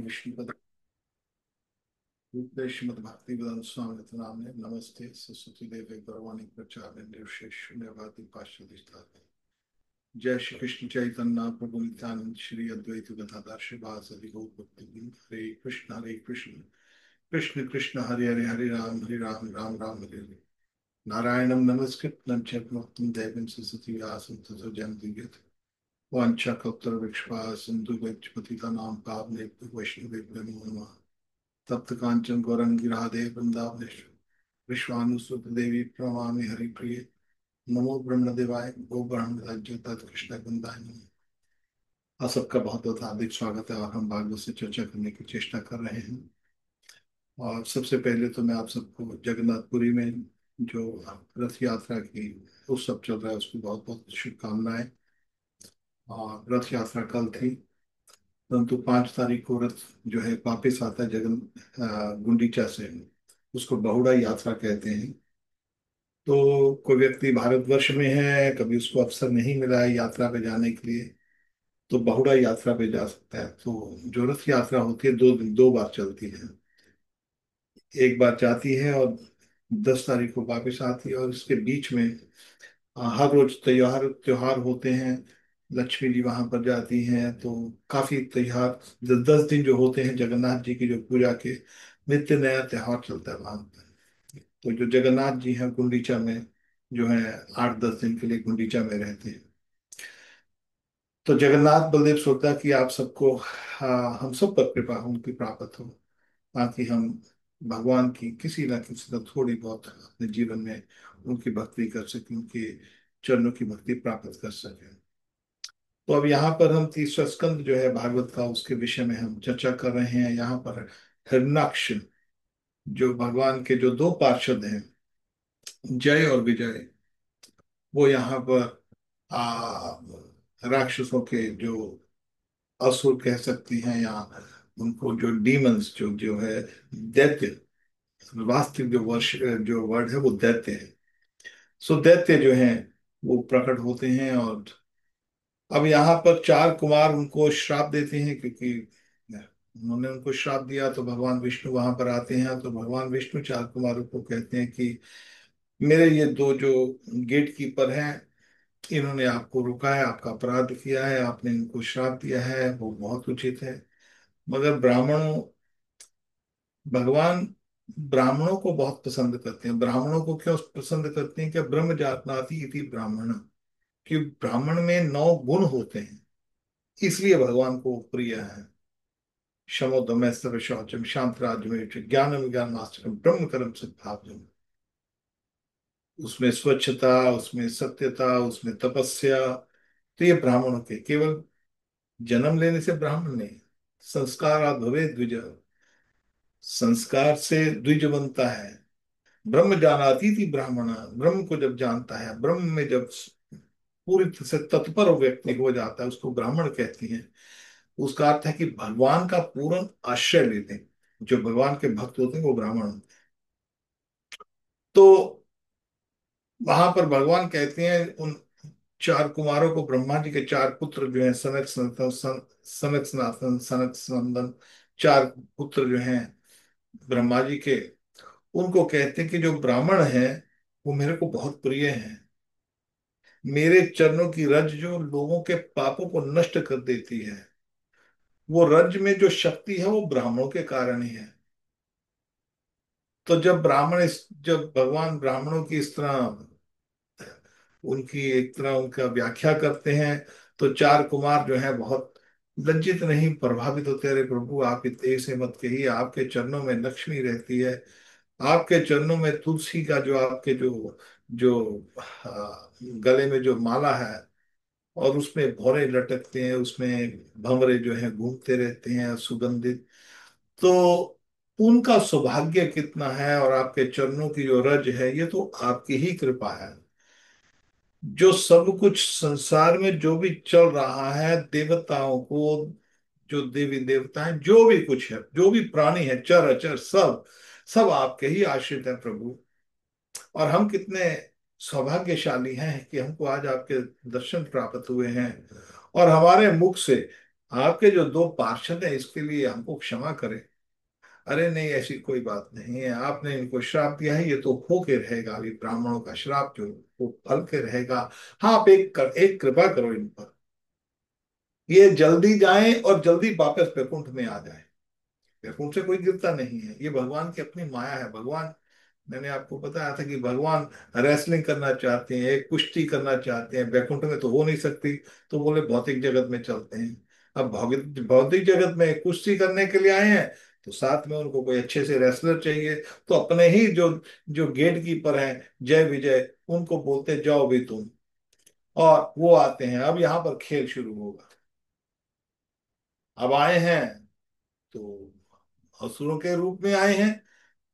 विष्णुपद रूपे श्रीमद् भक्ति वेदांत स्वामी नाम नमस्ते सरस्वती देवे गौरवाणी प्रचार शून्यवादी पाश्चात्य। जय श्री कृष्ण चैतन्य प्रभु नित्यानंद श्री अद्वैत गदाधर शिवासदि गौर भक्ति हरे कृष्ण कृष्ण कृष्ण हरे हरे हरे राम राम राम हरे हरे। नारायणं नमस्कृत्य नरं देवीं सरस्वती व्यासं ततो जयमुदीरयेत्। वाञ्छाकल्पतरुभ्यश्च सिन्धुभ्यश्च पतितानां पावनेभ्यो वैष्णवेभ्यो नमो नमः। तप्त कांचन गौरंगी राधे वृंदावनेश्वर विश्वानुसुत देवी प्रणमामि हरिप्रिय। नमो ब्रह्मदेवाय गो ब्रह्म राज्य तत् कृष्ण वृंदाय नमः। आप सबका बहुत बहुत हार्दिक स्वागत है और हम भागवत से चर्चा करने की चेष्टा कर रहे हैं। और सबसे पहले तो मैं आप सबको जगन्नाथपुरी में जो रथ यात्रा की उत्सव चल रहा है उसकी बहुत बहुत शुभकामनाएं। और रथ यात्रा कल थी, परंतु 5 तारीख को रथ जो है वापिस आता है गुंडीचा से। उसको बहुड़ा यात्रा कहते हैं। तो कोई व्यक्ति भारतवर्ष में है, कभी उसको अवसर नहीं मिला है यात्रा पे जाने के लिए, तो बहुड़ा यात्रा पे जा सकता है। तो जो रथ यात्रा होती है 2 बार चलती है। एक बार जाती है और 10 तारीख को वापस आती है। और इसके बीच में हर रोज त्योहार त्योहार होते हैं। लक्ष्मी जी वहां पर जाती हैं, तो काफी त्योहार 10 दिन जो होते हैं जगन्नाथ जी की जो पूजा के, नित्य नया त्योहार चलता है वहां पर। तो जो जगन्नाथ जी हैं गुंडीचा में जो है 8-10 दिन के लिए गुंडीचा में रहते हैं। तो जगन्नाथ बलदेव सोचता कि आप सबको हम सब पर कृपा उनकी प्राप्त हो, ताकि हम भगवान की किसी ना किसी तरह थोड़ी बहुत अपने जीवन में उनकी भक्ति कर सकें, उनके चरणों की भक्ति प्राप्त कर सकें। तो अब यहाँ पर हम 30वां स्कंद जो है भागवत का, उसके विषय में हम चर्चा कर रहे हैं। यहाँ पर हिरण्याक्ष जो भगवान के जो 2 पार्षद हैं, जय और विजय, वो यहाँ पर आ, राक्षसों के जो असुर कह सकती हैं, या उनको जो डीमंस जो जो है दैत्य, वास्तविक जो वर्ड है वो दैत्य है। सो दैत्य जो हैं वो प्रकट होते हैं। और अब यहाँ पर 4 कुमार उनको श्राप देते हैं, क्योंकि उन्होंने उनको श्राप दिया। तो भगवान विष्णु वहां पर आते हैं। तो भगवान विष्णु 4 कुमारों को कहते हैं कि मेरे ये 2 जो गेट कीपर हैं, इन्होंने आपको रुका है, आपका अपराध किया है, आपने इनको श्राप दिया है, वो बहुत उचित है। मगर भगवान ब्राह्मणों को बहुत पसंद करते हैं। ब्राह्मणों को क्यों पसंद करते हैं? क्या ब्रह्म जातनाति इति ब्राह्मण, कि ब्राह्मण में 9 गुण होते हैं, इसलिए भगवान को प्रिय है। शमो दमः सर्व शौचम शांत राज्य ज्ञानम विज्ञानमास्त्रम ब्रह्म कर्म सिद्धार्थम। उसमें स्वच्छता, उसमें सत्यता, उसमें तपस्या। तो ये ब्राह्मणों के केवल जन्म लेने से ब्राह्मण नहीं, संस्कार भवे द्विज, संस्कार से द्विज बनता है। ब्रह्म जानाति थी ब्राह्मण, ब्रह्म को जब जानता है, ब्रह्म में जब पूरी तरह से तत्पर व्यक्ति हो जाता है, उसको ब्राह्मण कहती हैं। उसका अर्थ है कि भगवान का पूर्ण आश्रय लेते हैं। जो भगवान के भक्त होते हैं वो ब्राह्मण होते हैं। तो वहां पर भगवान कहते हैं उन 4 कुमारों को, ब्रह्मा जी के 4 पुत्र जो हैं, सनक सनतन सनक सनातन सनक सनंदन, 4 पुत्र जो हैं ब्रह्मा जी के, उनको कहते हैं कि जो ब्राह्मण हैं वो मेरे को बहुत प्रिय हैं। मेरे चरणों की रज जो लोगों के पापों को नष्ट कर देती है, वो रज में जो शक्ति है वो ब्राह्मणों के कारण ही है। तो जब भगवान ब्राह्मणों की इस तरह उनकी एक तरह उनका व्याख्या करते हैं, तो 4 कुमार जो है बहुत लज्जित नहीं, प्रभावित होते। अरे प्रभु, आप इतने से मत कहिए, आपके चरणों में लक्ष्मी रहती है, आपके चरणों में तुलसी का जो आपके जो जो गले में जो माला है, और उसमें भौरे लटकते हैं, उसमें भंवरे जो है घूमते रहते हैं सुगंधित। तो उनका सौभाग्य कितना है, और आपके चरणों की जो रज है ये तो आपकी ही कृपा है। जो सब कुछ संसार में जो भी चल रहा है, देवताओं को, जो देवी देवता है, जो भी कुछ है, जो भी प्राणी है, चर अचर, सब सब आपके ही आश्रित है प्रभु। और हम कितने सौभाग्यशाली हैं कि हमको आज आपके दर्शन प्राप्त हुए हैं, और हमारे मुख से आपके जो दो पार्षद हैं इसके लिए हमको क्षमा करें। अरे नहीं, ऐसी कोई बात नहीं है, आपने इनको श्राप दिया है, ये तो होके रहेगा, अभी ब्राह्मणों का श्राप जो वो फल के रहेगा। हाँ, आप एक कृपा करो इन पर, ये जल्दी जाएं और जल्दी वापस वैकुंठ में आ जाएं। वैकुंठ से कोई गिरता नहीं है, ये भगवान की अपनी माया है। भगवान, मैंने आपको बताया था कि भगवान रेसलिंग करना चाहते हैं, कुश्ती करना चाहते हैं, वैकुंठ में तो हो नहीं सकती, तो बोले भौतिक जगत में चलते हैं। अब भौतिक भौतिक जगत में कुश्ती करने के लिए आए हैं, तो साथ में उनको कोई अच्छे से रेसलर चाहिए। तो अपने ही जो जो गेट कीपर हैं, जय विजय, उनको बोलते जाओ भी तुम, और वो आते हैं। अब यहाँ पर खेल शुरू होगा। अब आए हैं तो असुरों के रूप में आए हैं,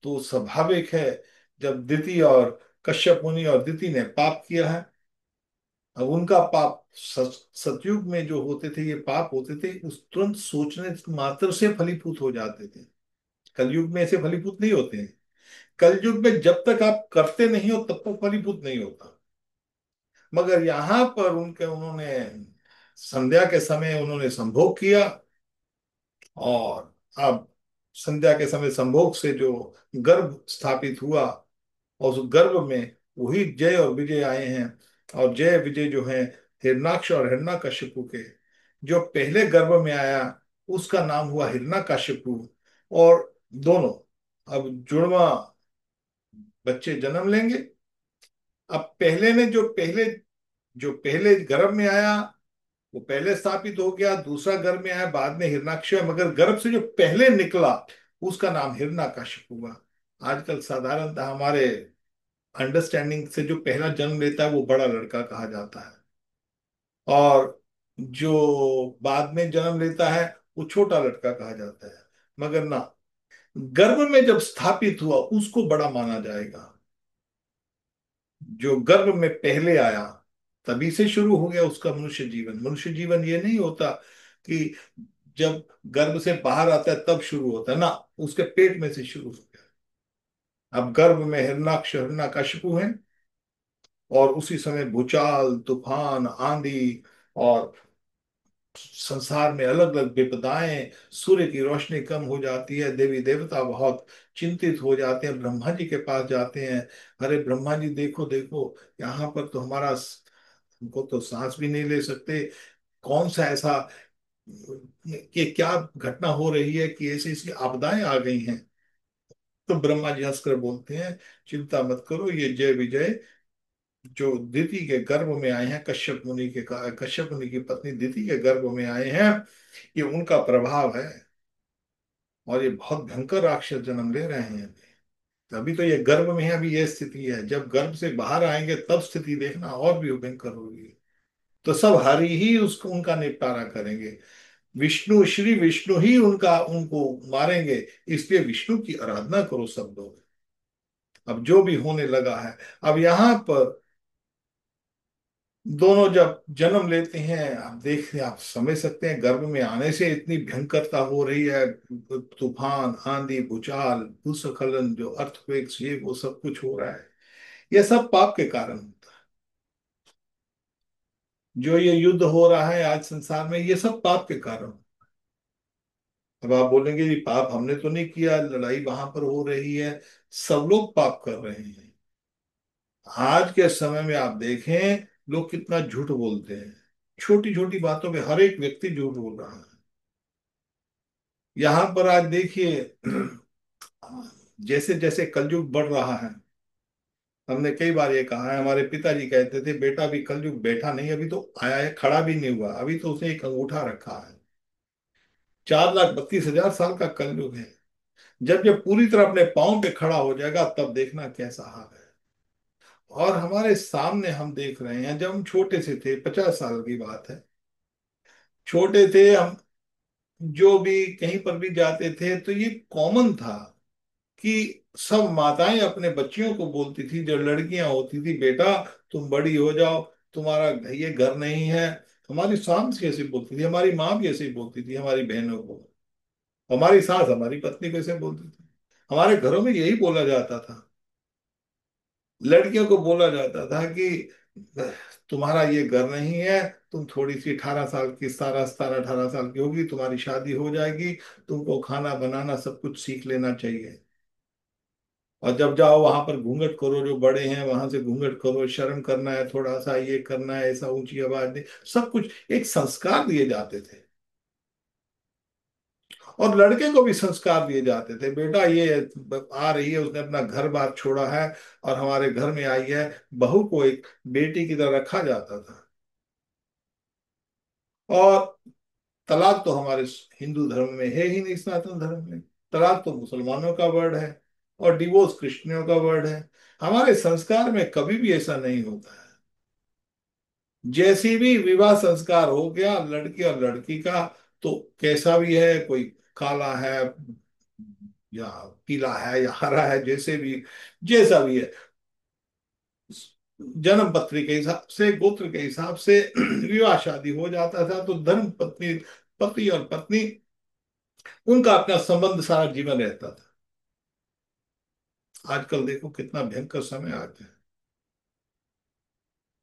तो स्वाभाविक है, जब दिति और कश्यप मुनि और दिति ने पाप किया है, अब उनका पाप सतयुग में जो होते थे, ये पाप होते थे उस तुरंत सोचने मात्र से फलीभूत हो जाते थे। कलयुग में ऐसे फलीभूत नहीं होते हैं। कलयुग में जब तक आप करते नहीं हो तब तक फलीभूत नहीं होता। मगर यहाँ पर उन्होंने संध्या के समय उन्होंने संभोग किया, और अब संध्या के समय संभोग से जो गर्भ स्थापित हुआ, और उस गर्भ में वही जय और विजय आए हैं। और जय विजय जो है हिरणाक्ष और हिरण्यकशिपु के, जो पहले गर्भ में आया उसका नाम हुआ हिरण्यकशिपु। और दोनों अब जुड़वा बच्चे जन्म लेंगे। अब पहले ने जो पहले गर्भ में आया वो पहले स्थापित हो गया, दूसरा गर्भ में आया बाद में हिरणाक्ष, मगर गर्भ से जो पहले निकला उसका नाम हिरण्यकशिपु हुआ। आजकल साधारणतः हमारे अंडरस्टैंडिंग से जो पहला जन्म लेता है वो बड़ा लड़का कहा जाता है, और जो बाद में जन्म लेता है वो छोटा लड़का कहा जाता है। मगर ना, गर्भ में जब स्थापित हुआ उसको बड़ा माना जाएगा। जो गर्भ में पहले आया तभी से शुरू हो गया उसका मनुष्य जीवन। मनुष्य जीवन ये नहीं होता कि जब गर्भ से बाहर आता है तब शुरू होता है ना, उसके पेट में से शुरू हो गया। अब गर्भ में हिरणाक्ष हिरण्यकशिपु है, और उसी समय भूचाल, तूफान, आंधी, और संसार में अलग अलग विपदाएं, सूर्य की रोशनी कम हो जाती है, देवी देवता बहुत चिंतित हो जाते हैं, ब्रह्मा जी के पास जाते हैं। अरे ब्रह्मा जी, देखो देखो, यहाँ पर तो हमको तो सांस भी नहीं ले सकते, कौन सा ऐसा कि क्या घटना हो रही है कि ऐसी ऐसी आपदाएं आ गई हैं। तो ब्रह्मा जी हंसकर बोलते हैं, चिंता मत करो, ये जय विजय जो दिति के गर्भ में आए हैं, कश्यप मुनि की पत्नी दिति के गर्भ में आए हैं, ये उनका प्रभाव है। और ये बहुत भयंकर राक्षस जन्म ले रहे हैं। अभी तो ये गर्भ में है, अभी ये स्थिति है, जब गर्भ से बाहर आएंगे तब स्थिति देखना और भी भयंकर होगी। तो सब हरि ही उसको उनका निपटारा करेंगे। विष्णु, श्री विष्णु ही उनका उनको मारेंगे। इसलिए विष्णु की आराधना करो सब लोग। अब जो भी होने लगा है, अब यहाँ पर दोनों जब जन्म लेते हैं, आप देख रहे, आप समझ सकते हैं, गर्भ में आने से इतनी भयंकरता हो रही है। तूफान, आंधी, भूचाल, भूस्खलन, जो अर्थक्वेक्स, ये वो सब कुछ हो रहा है, ये सब पाप के कारण होता है। जो ये युद्ध हो रहा है आज संसार में, ये सब पाप के कारण। अब आप बोलेंगे ये पाप हमने तो नहीं किया, लड़ाई वहां पर हो रही है, सब लोग पाप कर रहे हैं। आज के समय में आप देखें, लोग कितना झूठ बोलते हैं। छोटी छोटी बातों पे हर एक व्यक्ति झूठ बोल रहा है। यहाँ पर आज देखिए, जैसे जैसे कलयुग बढ़ रहा है, हमने कई बार ये कहा है, हमारे पिताजी कहते थे बेटा अभी कलयुग बैठा नहीं, अभी तो आया है, खड़ा भी नहीं हुआ, अभी तो उसने एक अंगूठा रखा है। 4,32,000 साल का कलयुग है। जब जब पूरी तरह अपने पांव पे खड़ा हो जाएगा तब देखना कैसा हाल है। और हमारे सामने हम देख रहे हैं, जब हम छोटे से थे, 50 साल की बात है, छोटे थे हम, जो भी कहीं पर भी जाते थे तो ये कॉमन था कि सब माताएं अपने बच्चियों को बोलती थी, जो लड़कियां होती थी, बेटा तुम बड़ी हो जाओ, तुम्हारा ये घर नहीं है। हमारी सास कैसे बोलती थी, हमारी माँ भी ऐसे ही बोलती थी हमारी बहनों को, हमारी सास हमारी पत्नी को ऐसे बोलती थी। हमारे घरों में यही बोला जाता था, लड़कियों को बोला जाता था कि तुम्हारा ये घर नहीं है, तुम थोड़ी सी 18 साल की, 17 17 18 साल की होगी, तुम्हारी शादी हो जाएगी, तुमको खाना बनाना सब कुछ सीख लेना चाहिए। और जब जाओ वहां पर घूंघट करो, जो बड़े हैं वहां से घूंघट करो, शर्म करना है थोड़ा सा, ये करना है, ऐसा ऊंची आवाज नहीं, सब कुछ एक संस्कार दिए जाते थे। और लड़के को भी संस्कार दिए जाते थे, बेटा ये आ रही है, उसने अपना घर बार छोड़ा है और हमारे घर में आई है। बहू को एक बेटी की तरह रखा जाता था। और तलाक तो हमारे हिंदू धर्म में है ही नहीं, सनातन धर्म में। तलाक तो मुसलमानों का वर्ड है, और डिवोर्स क्रिश्चियनों का वर्ड है। हमारे संस्कार में कभी भी ऐसा नहीं होता है। जैसी भी विवाह संस्कार हो गया लड़की और लड़की का, तो कैसा भी है, कोई काला है या पीला है या हरा है, जैसे भी, जैसा भी है, जन्म पत्री के हिसाब से, गोत्र के हिसाब से विवाह शादी हो जाता था। तो धर्म पत्नी, पति और पत्नी, उनका अपना संबंध सारा जीवन रहता था। आजकल देखो कितना भयंकर समय आ गया,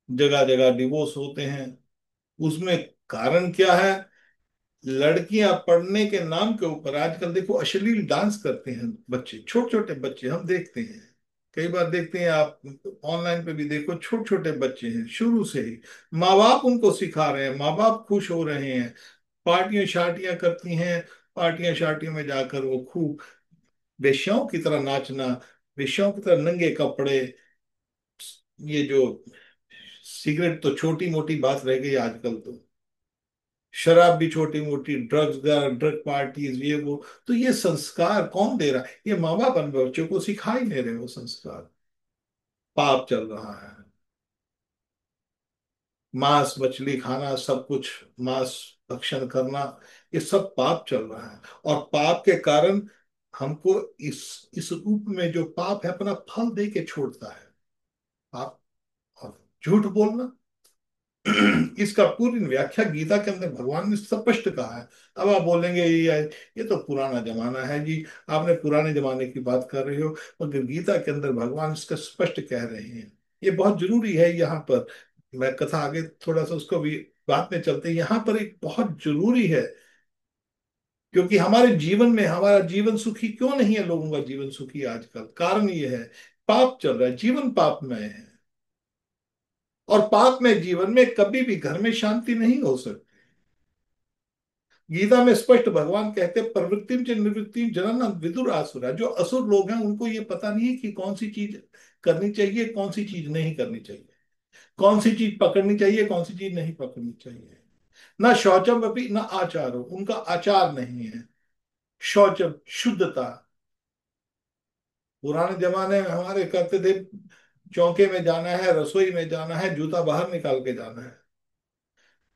जगह जगह डिवोर्स होते हैं। उसमें कारण क्या है? लड़कियां पढ़ने के नाम के ऊपर आजकल देखो अश्लील डांस करते हैं बच्चे, छोटे छोटे बच्चे हम देखते हैं। कई बार देखते हैं, आप ऑनलाइन पे भी देखो, छोटे छोटे बच्चे हैं, शुरू से ही माँ बाप उनको सिखा रहे हैं, माँ बाप खुश हो रहे हैं, पार्टियां शार्टियां करती हैं, पार्टियां शार्टियों में जाकर वो खूब वेश्याओं की तरह नाचना, वेश्याओं की तरह नंगे कपड़े। ये जो सिगरेट तो छोटी मोटी बात रह गई आजकल, तो शराब भी छोटी मोटी, ड्रग्स, ड्रग पार्टीज, ये वो। तो ये संस्कार कौन दे रहा है? ये माँ बाप अपने बच्चों को सिखा ही नहीं रहे वो संस्कार। पाप चल रहा है। मांस मछली खाना, सब कुछ, मांस भक्षण करना, ये सब पाप चल रहा है। और पाप के कारण हमको इस रूप में जो पाप है अपना फल दे के छोड़ता है। पाप और झूठ बोलना, इसका पूरी व्याख्या गीता के अंदर भगवान ने स्पष्ट कहा है। अब आप बोलेंगे ये तो पुराना जमाना है जी, आपने पुराने जमाने की बात कर रहे हो, मगर गीता के अंदर भगवान इसका स्पष्ट कह रहे हैं। ये बहुत जरूरी है यहाँ पर। मैं कथा आगे थोड़ा सा उसको भी बात में चलते हैं, यहाँ पर एक बहुत जरूरी है। क्योंकि हमारे जीवन में, हमारा जीवन सुखी क्यों नहीं है, लोगों का जीवन सुखी आजकल, कारण ये है, पाप चल रहा है, जीवन पाप में है। और पाप में जीवन में कभी भी घर में शांति नहीं हो सकती। गीता में स्पष्ट भगवान कहते हैं, प्रवृत्तिम च निवृत्तिम जनन विदुर आसुरा। जो असुर लोग हैं उनको ये पता नहीं है कि कौन सी चीज करनी चाहिए, कौन सी चीज नहीं करनी चाहिए, कौन सी चीज पकड़नी चाहिए, कौन सी चीज नहीं पकड़नी चाहिए। ना शौचम अपनी ना आचारो, उनका आचार नहीं है। शौचम शुद्धता, पुराने जमाने में हमारे करते थे, चौके में जाना है, रसोई में जाना है, जूता बाहर निकाल के जाना है।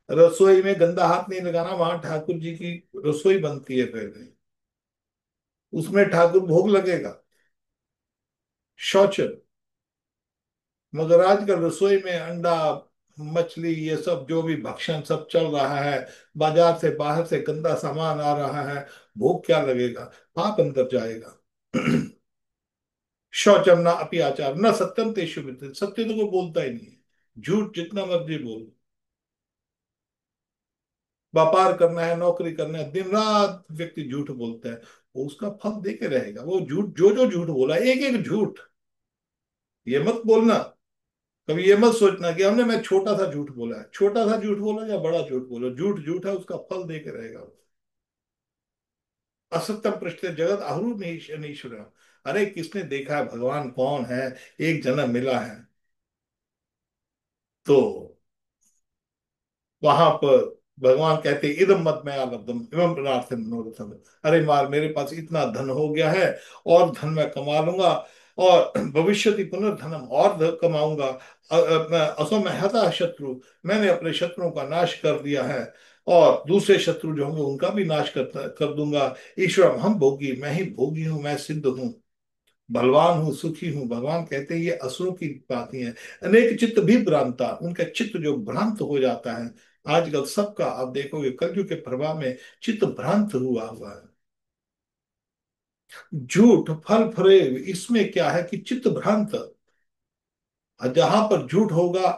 रसोई में गंदा हाथ नहीं लगाना, वहां ठाकुर जी की रसोई बनती है पहले, उसमें ठाकुर भोग लगेगा। शौच। मगर आजकल रसोई में अंडा, मछली, ये सब जो भी भक्षण सब चल रहा है, बाजार से बाहर से गंदा सामान आ रहा है, भोग क्या लगेगा, पाप अंदर जाएगा। शौचम ना अपी आचार न सत्यम तेषु विद्यते, सत्य तो कोई बोलता ही नहीं है, झूठ जितना मर्जी बोल। व्यापार करना है, नौकरी करना है, दिन रात व्यक्ति झूठ बोलता है, वो उसका फल दे के रहेगा। वो झूठ, जो जो झूठ बोला, एक एक झूठ, ये मत बोलना, कभी ये मत सोचना कि हमने, मैं छोटा सा झूठ बोला है, छोटा सा झूठ बोला या बड़ा झूठ बोला, झूठ झूठ है, उसका फल दे के रहेगा। असत्यम पृष्ठ जगत आहु नीश्वर। अरे किसने देखा है भगवान कौन है? एक जन्म मिला है, तो वहां पर भगवान कहते इदम मत में लब्धम इवं पदार्थ मनोरथम। अरे मार, मेरे पास इतना धन हो गया है, और धन मैं कमा लूंगा, और भविष्यति पुनर्धनम, और धन कमाऊंगा। असो में हता शत्रु, मैंने अपने शत्रुओं का नाश कर दिया है, और दूसरे शत्रु जो होंगे उनका भी नाश कर दूंगा। ईश्वर हम भोगी, मैं ही भोगी हूं, मैं सिद्ध हूँ, बलवान हूँ, सुखी हूँ। भगवान कहते हैं ये असुरों की बातें हैं। अनेक चित्त भी भ्रांता, उनका चित्त जो भ्रांत हो जाता है। आजकल सबका आप देखोगे कलयुग के प्रभाव में चित्त भ्रांत हुआ है। झूठ फल फरेब, इसमें क्या है कि चित्त भ्रांत, जहां पर झूठ होगा,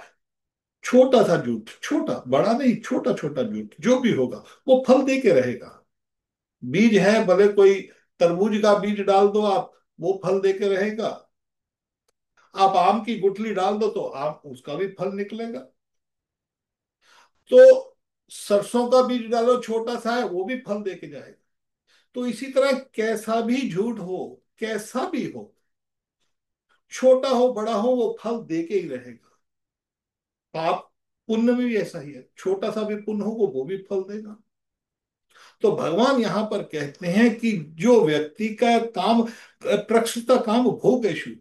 छोटा सा झूठ, छोटा बड़ा नहीं, छोटा छोटा झूठ जो भी होगा वो फल दे के रहेगा। बीज है, भले कोई तरबूज का बीज डाल दो आप, वो फल दे के रहेगा। आप आम की गुठली डाल दो तो आम उसका भी फल निकलेगा। तो सरसों का बीज डालो, छोटा सा है, वो भी फल दे के जाएगा। तो इसी तरह कैसा भी झूठ हो, कैसा भी हो, छोटा हो बड़ा हो, वो फल दे के ही रहेगा। पाप पुण्य में भी ऐसा ही है, छोटा सा भी पुण्य हो वो भी फल देगा। तो भगवान यहां पर कहते हैं कि जो व्यक्ति का काम, प्रकृष्टता काम भोगेशु,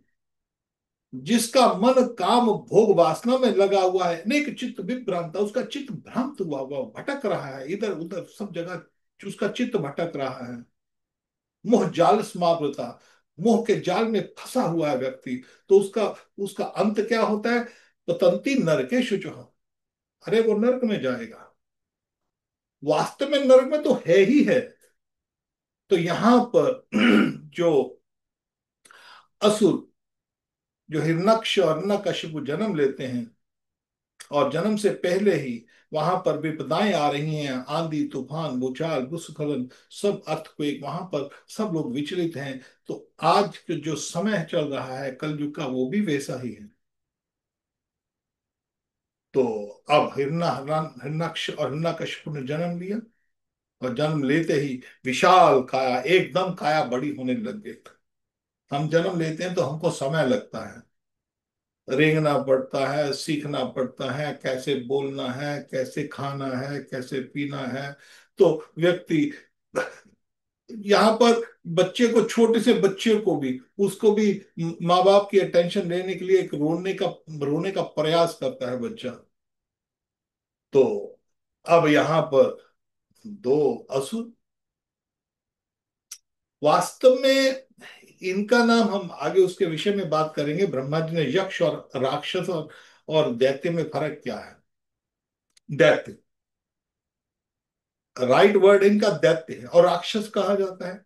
जिसका मन काम भोग वासना में लगा हुआ है, अनेक चित्त विभ्रांत, उसका चित्त भ्रांत हुआ भटक रहा है इधर उधर सब जगह, उसका चित्त भटक रहा है। मोह जाल समावृता, मोह के जाल में फंसा हुआ है व्यक्ति। तो उसका उसका अंत क्या होता है? पतंती नरके शुचः, अरे वो नरक में जाएगा। वास्तव में नरक में तो है ही है। तो यहां पर जो असुर, जो हिरण्यक्ष और हिरण्यकशिपु जन्म लेते हैं, और जन्म से पहले ही वहां पर विपदाएं आ रही हैं, आंधी तूफान भूचाल भूस्खलन, सब अर्थक्वेक, वहां पर सब लोग विचलित हैं। तो आज के जो समय चल रहा है कलयुग का, वो भी वैसा ही है। तो अब हिरण्यक्ष और हिरण्यकशिपु ने जन्म लिया, और जन्म लेते ही विशाल काया, एकदम काया बड़ी होने लग गई। हम जन्म लेते हैं तो हमको समय लगता है, रेंगना पड़ता है, सीखना पड़ता है, कैसे बोलना है, कैसे खाना है, कैसे पीना है। तो व्यक्ति यहाँ पर बच्चे को, छोटे से बच्चे को भी, उसको भी माँ बाप की अटेंशन लेने के लिए एक रोने का प्रयास करता है बच्चा। तो अब यहाँ पर दो असुर, वास्तव में इनका नाम हम आगे उसके विषय में बात करेंगे। ब्रह्मा जी ने यक्ष और राक्षस और दैत्य में फर्क क्या है? दैत्य, राइट वर्ड इनका दैत्य है, और राक्षस कहा जाता है।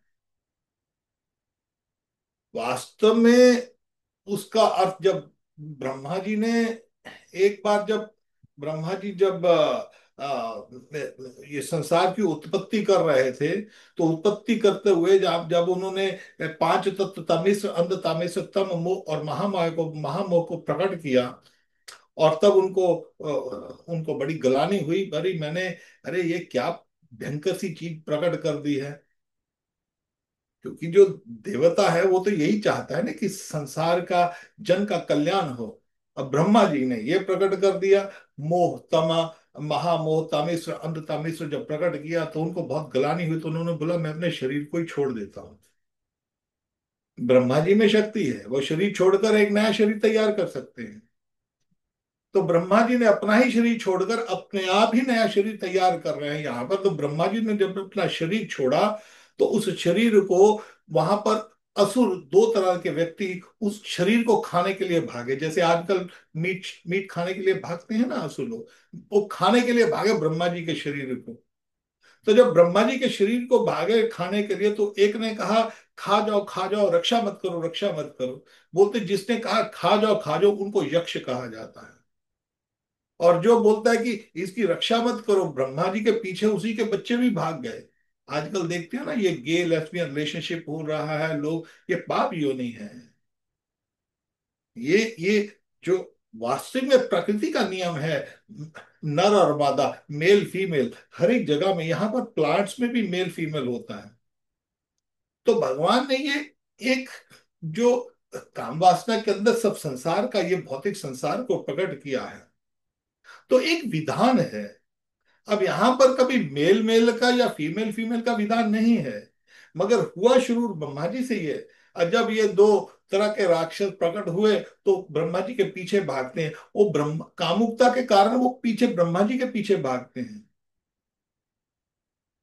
वास्तव में उसका अर्थ, जब ब्रह्मा जी ने एक बार, जब ब्रह्मा जी जब ये संसार की उत्पत्ति कर रहे थे, तो उत्पत्ति करते हुए जब जब उन्होंने पांच तत्व तमिश्र अंध तामेश्वर तम मोह और महामोह को प्रकट किया, और तब उनको बड़ी गलानी हुई, बड़ी मैंने, अरे ये क्या भयंकर सी चीज प्रकट कर दी है। क्योंकि जो देवता है वो तो यही चाहता है ना कि संसार का, जन का कल्याण हो। अब ब्रह्मा जी ने ये प्रकट कर दिया, मोह तमा, महामोह तामेश्वर अंध तामेश्वर जब प्रकट किया, तो उनको बहुत गलानी हुई। तो उन्होंने बोला मैं अपने शरीर को ही छोड़ देता हूँ। ब्रह्मा जी में शक्ति है, वो शरीर छोड़कर एक नया शरीर तैयार कर सकते हैं। तो ब्रह्मा जी ने अपना ही शरीर छोड़कर अपने आप ही नया शरीर तैयार कर रहे हैं यहाँ पर। तो ब्रह्मा जी ने जब अपना शरीर छोड़ा, तो उस शरीर को, वहां पर असुर दो तरह के व्यक्ति उस शरीर को खाने के लिए भागे। जैसे आजकल मीट मीट खाने के लिए भागते हैं ना असुर लोग, वो खाने के लिए भागे ब्रह्मा जी के शरीर को। तो जब ब्रह्मा जी के शरीर को भागे खाने के लिए, तो एक ने कहा खा जाओ, रक्षा मत करो, रक्षा मत करो। बोलते जिसने कहा खा जाओ उनको यक्ष कहा जाता है। और जो बोलता है कि इसकी रक्षा मत करो, ब्रह्मा जी के पीछे उसी के बच्चे भी भाग गए। आजकल देखते हैं ना, ये गे लेस्बियन रिलेशनशिप हो रहा है, लोग, ये पाप योनि है। ये जो वास्तविक में प्रकृति का नियम है, नर और मादा, मेल फीमेल, हर एक जगह में, यहाँ पर प्लांट्स में भी मेल फीमेल होता है। तो भगवान ने ये एक, जो काम वासना के अंदर सब संसार का, ये भौतिक संसार को प्रकट किया है, तो एक विधान है। अब यहां पर कभी मेल मेल का या फीमेल फीमेल का विधान नहीं है, मगर हुआ शुरू ब्रह्मा जी से ये। और जब ये दो तरह के राक्षस प्रकट हुए, तो ब्रह्मा जी के पीछे भागते हैं। वो ब्रह्म कामुकता के कारण वो पीछे ब्रह्मा जी के पीछे भागते हैं।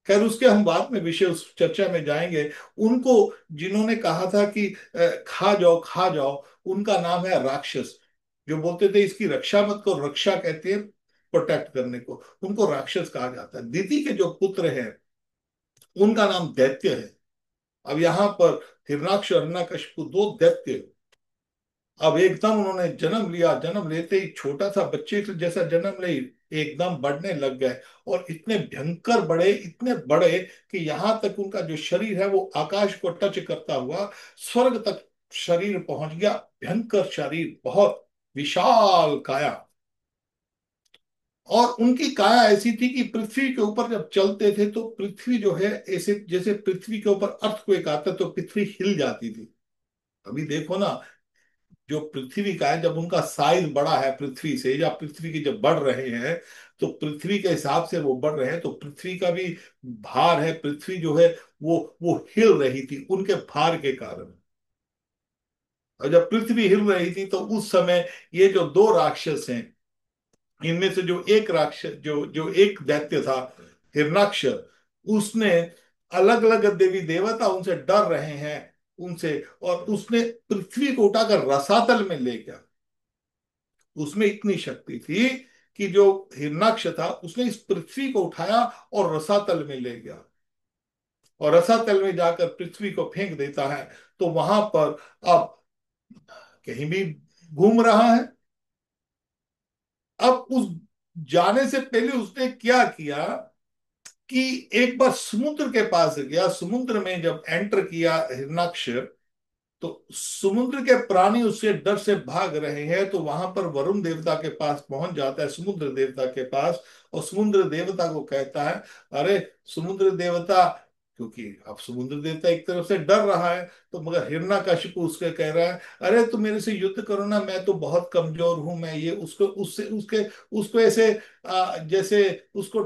खैर उसके हम बाद में विषय, उस चर्चा में जाएंगे। उनको जिन्होंने कहा था कि खा जाओ, उनका नाम है राक्षस। जो बोलते थे इसकी रक्षा मत करो, रक्षा कहते हैं प्रोटेक्ट करने को, उनको राक्षस कहा जाता है। दीति के जो पुत्र हैं उनका नाम दैत्य है। अब यहाँ पर हिरणाक्ष और हिरण्यकशिपु दो दैत्य, अब एकदम उन्होंने जन्म लिया, जन्म लेते ही छोटा सा बच्चे से जैसा जन्म ले, एकदम बढ़ने लग गए। और इतने भयंकर बड़े, इतने बड़े कि यहां तक उनका जो शरीर है वो आकाश को टच करता हुआ स्वर्ग तक शरीर पहुंच गया। भयंकर शरीर, बहुत विशाल काया। और उनकी काया ऐसी थी कि पृथ्वी के ऊपर जब चलते थे तो पृथ्वी जो है, ऐसे जैसे पृथ्वी के ऊपर अर्थक्वेक आता तो पृथ्वी हिल जाती थी। अभी देखो ना, जो पृथ्वी का है, जब उनका साइज बड़ा है पृथ्वी से, या पृथ्वी के जब बढ़ रहे हैं तो पृथ्वी के हिसाब से वो बढ़ रहे हैं, तो पृथ्वी का भी भार है, पृथ्वी जो है वो हिल रही थी उनके भार के कारण। और जब पृथ्वी हिल रही थी तो उस समय ये जो दो राक्षस हैं, इनमें से जो एक राक्षस, जो जो एक दैत्य था, हिरणाक्ष, उसने, अलग अलग देवी देवता उनसे डर रहे हैं उनसे, और उसने पृथ्वी को उठाकर रसातल में ले गया। उसमें इतनी शक्ति थी कि जो हिरणाक्ष था उसने इस पृथ्वी को उठाया और रसातल में ले गया, और रसातल में जाकर पृथ्वी को फेंक देता है। तो वहां पर अब कहीं भी घूम रहा है। अब उस जाने से पहले उसने क्या किया कि एक बार समुद्र के पास गया। समुद्र में जब एंटर किया हिरणाक्ष, तो समुद्र के प्राणी उससे डर से भाग रहे हैं, तो वहां पर वरुण देवता के पास पहुंच जाता है, समुद्र देवता के पास। और समुद्र देवता को कहता है, अरे समुद्र देवता, क्योंकि अब समुद्र देवता एक तरफ से डर रहा है, तो मगर हिरण्यकशिपु उसके कह रहा है, अरे तुम मेरे से युद्ध करो ना, मैं तो बहुत कमजोर हूं, मैं ये उसको उससे उसके उसको ऐसे जैसे उसको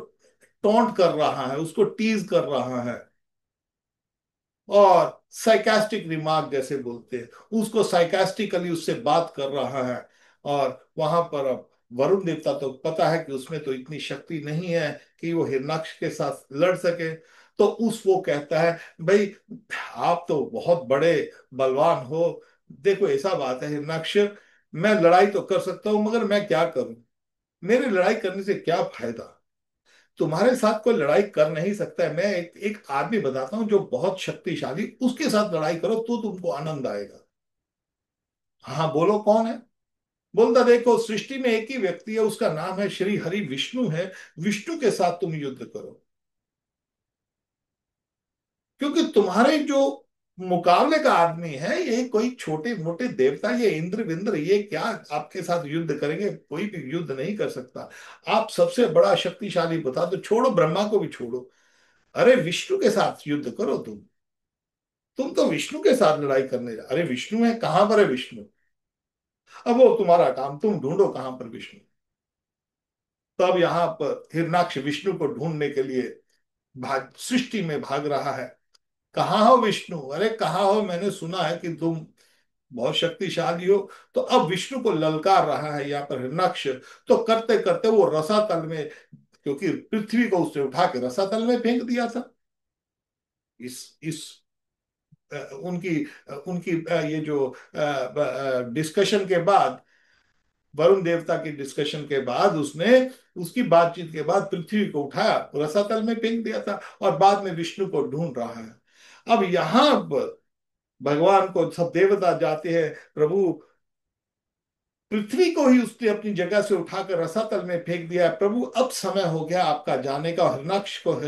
टोंट कर रहा है, उसको टीज कर रहा है, और साइकास्टिक रिमार्क जैसे बोलते हैं, उसको साइकास्टिकली उससे बात कर रहा है। और वहां पर अब वरुण देवता तो पता है कि उसमें तो इतनी शक्ति नहीं है कि वो हिरणाक्ष के साथ लड़ सके। तो उस वो कहता है, भाई आप तो बहुत बड़े बलवान हो, देखो ऐसा बात है हिरणाक्ष, मैं लड़ाई तो कर सकता हूं मगर मैं क्या करूं, मेरे लड़ाई करने से क्या फायदा, तुम्हारे साथ कोई लड़ाई कर नहीं सकता है। मैं एक आदमी बताता हूं जो बहुत शक्तिशाली, उसके साथ लड़ाई करो तो तुमको आनंद आएगा। हाँ बोलो कौन है। बोलता, देखो सृष्टि में एक ही व्यक्ति है, उसका नाम है श्री हरि विष्णु है, विष्णु के साथ तुम युद्ध करो। क्योंकि तुम्हारे जो मुकाबले का आदमी है ये कोई छोटे मोटे देवता, ये इंद्र विंद्र, ये क्या आपके साथ युद्ध करेंगे, कोई भी युद्ध नहीं कर सकता। आप सबसे बड़ा शक्तिशाली बता दो, छोड़ो ब्रह्मा को भी छोड़ो, अरे विष्णु के साथ युद्ध करो तुम तो विष्णु के साथ लड़ाई करने जा, अरे विष्णु है, कहां पर है विष्णु, अब वो तुम्हारा काम, तुम ढूंढो कहां पर विष्णु। तब यहां पर हिरणाक्ष विष्णु को ढूंढने के लिए भाग, सृष्टि में भाग रहा है। कहाँ हो विष्णु, अरे कहाँ हो, मैंने सुना है कि तुम बहुत शक्तिशाली हो। तो अब विष्णु को ललकार रहा है यहाँ पर हिरणाक्ष। तो करते करते वो रसातल में, क्योंकि पृथ्वी को उसने उठा के रसातल में फेंक दिया था। इस उनकी उनकी ये जो डिस्कशन के बाद, वरुण देवता की डिस्कशन के बाद, उसने उसकी बातचीत के बाद पृथ्वी को उठाया, रसातल में फेंक दिया था, और बाद में विष्णु को ढूंढ रहा है। अब यहां भगवान को सब देवता जाते हैं, प्रभु पृथ्वी को ही उसने अपनी जगह से उठाकर रसातल में फेंक दिया है, प्रभु अब समय हो गया आपका जाने का, हिरणाक्ष और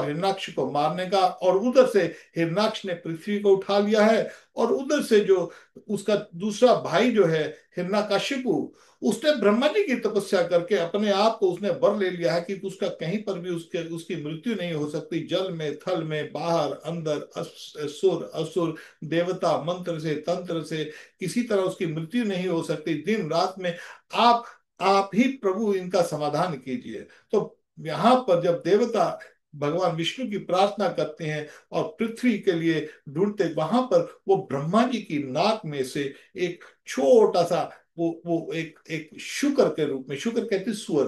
हिरणाक्ष को मारने का। और उधर से हिरणाक्ष ने पृथ्वी को उठा लिया है, और उधर से जो उसका दूसरा भाई जो है हिरण्यकशिपु, उसने ब्रह्मा जी की तपस्या करके अपने आप को उसने वर ले लिया है कि उसका कहीं पर भी उसकी मृत्यु नहीं हो सकती, जल में, थल में, बाहर, अंदर, सुर असुर, देवता, मंत्र से, तंत्र से, किसी तरह उसकी मृत्यु नहीं हो सकती। दिन रात में आप आप ही प्रभु इनका समाधान कीजिए। तो यहाँ पर जब देवता भगवान विष्णु की प्रार्थना करते हैं और पृथ्वी के लिए ढूंढते, वहां पर वो ब्रह्मा जी की नाक में से एक छोटा सा, वो एक एक शुकर के रूप में, शुकर कहते हैं सुअर,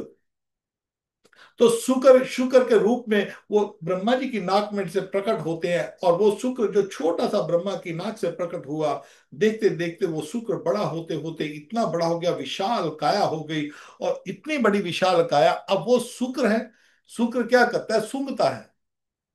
तो शुक्र शुक्र के रूप में वो ब्रह्मा जी की नाक में से प्रकट होते हैं। और वो शुक्र जो छोटा सा ब्रह्मा की नाक से प्रकट हुआ, देखते देखते वो शुक्र बड़ा होते होते इतना बड़ा हो गया, विशाल काया हो गई। और इतनी बड़ी विशाल काया, अब वो शुक्र है, शुक्र क्या करता है, सूंघता है।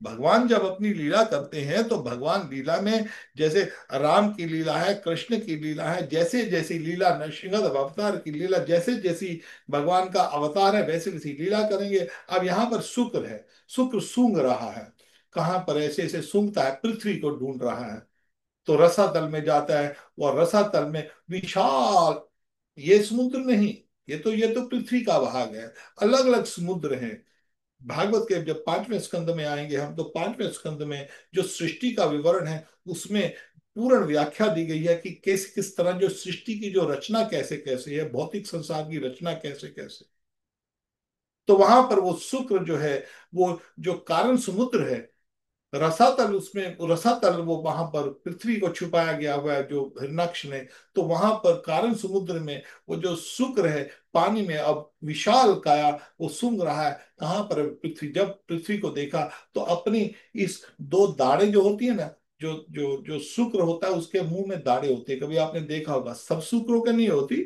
भगवान जब अपनी लीला करते हैं तो भगवान लीला में, जैसे राम की लीला है, कृष्ण की लीला है, जैसे जैसी लीला, नरसिंह अवतार की लीला, जैसे जैसी भगवान का अवतार है वैसे वैसी लीला करेंगे। अब यहाँ पर शुक्र है, शुक्र सूंघ रहा है। कहाँ पर ऐसे ऐसे सूंघता है, पृथ्वी को ढूंढ रहा है। तो रसातल में जाता है, और रसातल में विशाल, ये समुद्र नहीं, ये तो पृथ्वी का भाग है। अलग अलग समुद्र हैं। भागवत के जब 5वें स्कंद में आएंगे हम, तो 5वें स्कंद में जो सृष्टि का विवरण है उसमें पूर्ण व्याख्या दी गई है कि किस किस तरह जो सृष्टि की जो रचना कैसे कैसे है, भौतिक संसार की रचना कैसे कैसे। तो वहां पर वो शुक्र जो है, वो जो कारण समुद्र है, रसातल, उसमें रसातल, वो वहां पर पृथ्वी को छुपाया गया हुआ है जो हिरणाक्ष ने। तो वहां पर कारण समुद्र में वो जो शुक्र है, पानी में अब विशाल काया वो सूंघ रहा है। कहाँ पर? पृथ्वी। जब पृथ्वी को देखा तो अपनी इस दो दाढ़ें जो होती है ना, जो जो जो शुक्र होता है उसके मुंह में दाढ़ें होती है, कभी आपने देखा होगा, सब शुक्रों के नहीं होती।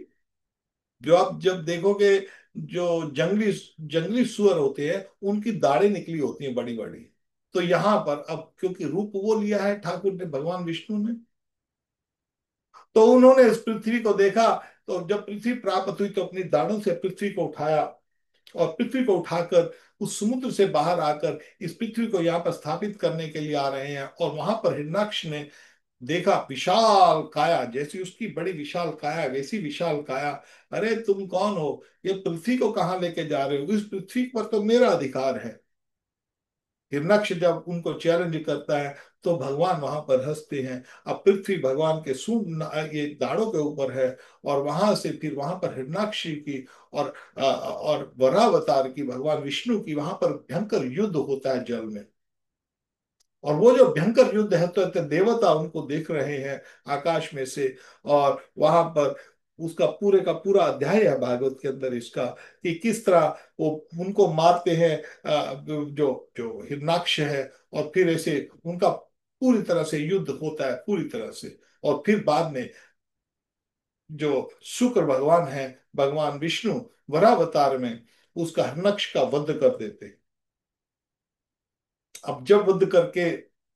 जो आप जब देखोगे, जो जंगली जंगली सुअर होते हैं उनकी दाढ़ें निकली होती हैं बड़ी बड़ी। तो यहाँ पर अब क्योंकि रूप वो लिया है ठाकुर ने, भगवान विष्णु ने, तो उन्होंने इस पृथ्वी को देखा। तो जब पृथ्वी प्राप्त हुई तो अपनी दाढ़ों से पृथ्वी को उठाया, और पृथ्वी को उठाकर उस समुद्र से बाहर आकर इस पृथ्वी को यहाँ पर स्थापित करने के लिए आ रहे हैं। और वहां पर हिरणाक्ष ने देखा विशाल काया, जैसी उसकी बड़ी विशाल काया वैसी विशाल काया। अरे तुम कौन हो? ये पृथ्वी को कहाँ लेके जा रहे हो? इस पृथ्वी पर तो मेरा अधिकार है। हिरणाक्ष जब उनको चैलेंज करता है तो भगवान वहां पर हंसते हैं। अब पृथ्वी भगवान के ये दाढ़ों के ऊपर है। और वहां से फिर वहां पर हिरणाक्षी की और वरावतार की, भगवान विष्णु की, वहां पर भयंकर युद्ध होता है जल में। और वो जो भयंकर युद्ध है, तो देवता उनको देख रहे हैं आकाश में से। और वहां पर उसका पूरे का पूरा अध्याय है भागवत के अंदर इसका, कि किस तरह वो उनको मारते हैं, जो जो हिरणाक्ष है। और फिर ऐसे उनका पूरी तरह से युद्ध होता है, पूरी तरह से। और फिर बाद में जो शुक्र भगवान है, भगवान विष्णु वरावतार में उसका हिरण्यक्ष का वध कर देते हैं। अब जब युद्ध करके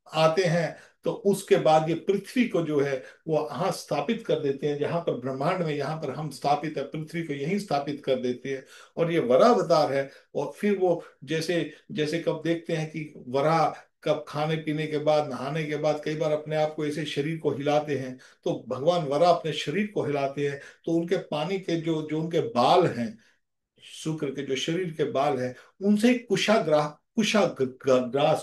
आते हैं तो उसके बाद ये पृथ्वी को जो है वो यहाँ स्थापित कर देते हैं, जहां पर ब्रह्मांड में यहाँ पर हम स्थापित है, पृथ्वी को यहीं स्थापित कर देते हैं। और ये वरावतार है। और फिर वो जैसे जैसे कब देखते हैं कि वराह कब खाने पीने के बाद, नहाने के बाद कई बार अपने आप को ऐसे शरीर को हिलाते हैं। तो भगवान वराह अपने शरीर को हिलाते हैं, तो उनके पानी के जो जो उनके बाल हैं, शुक्र के जो शरीर के बाल हैं, उनसे कुशा ग्रास,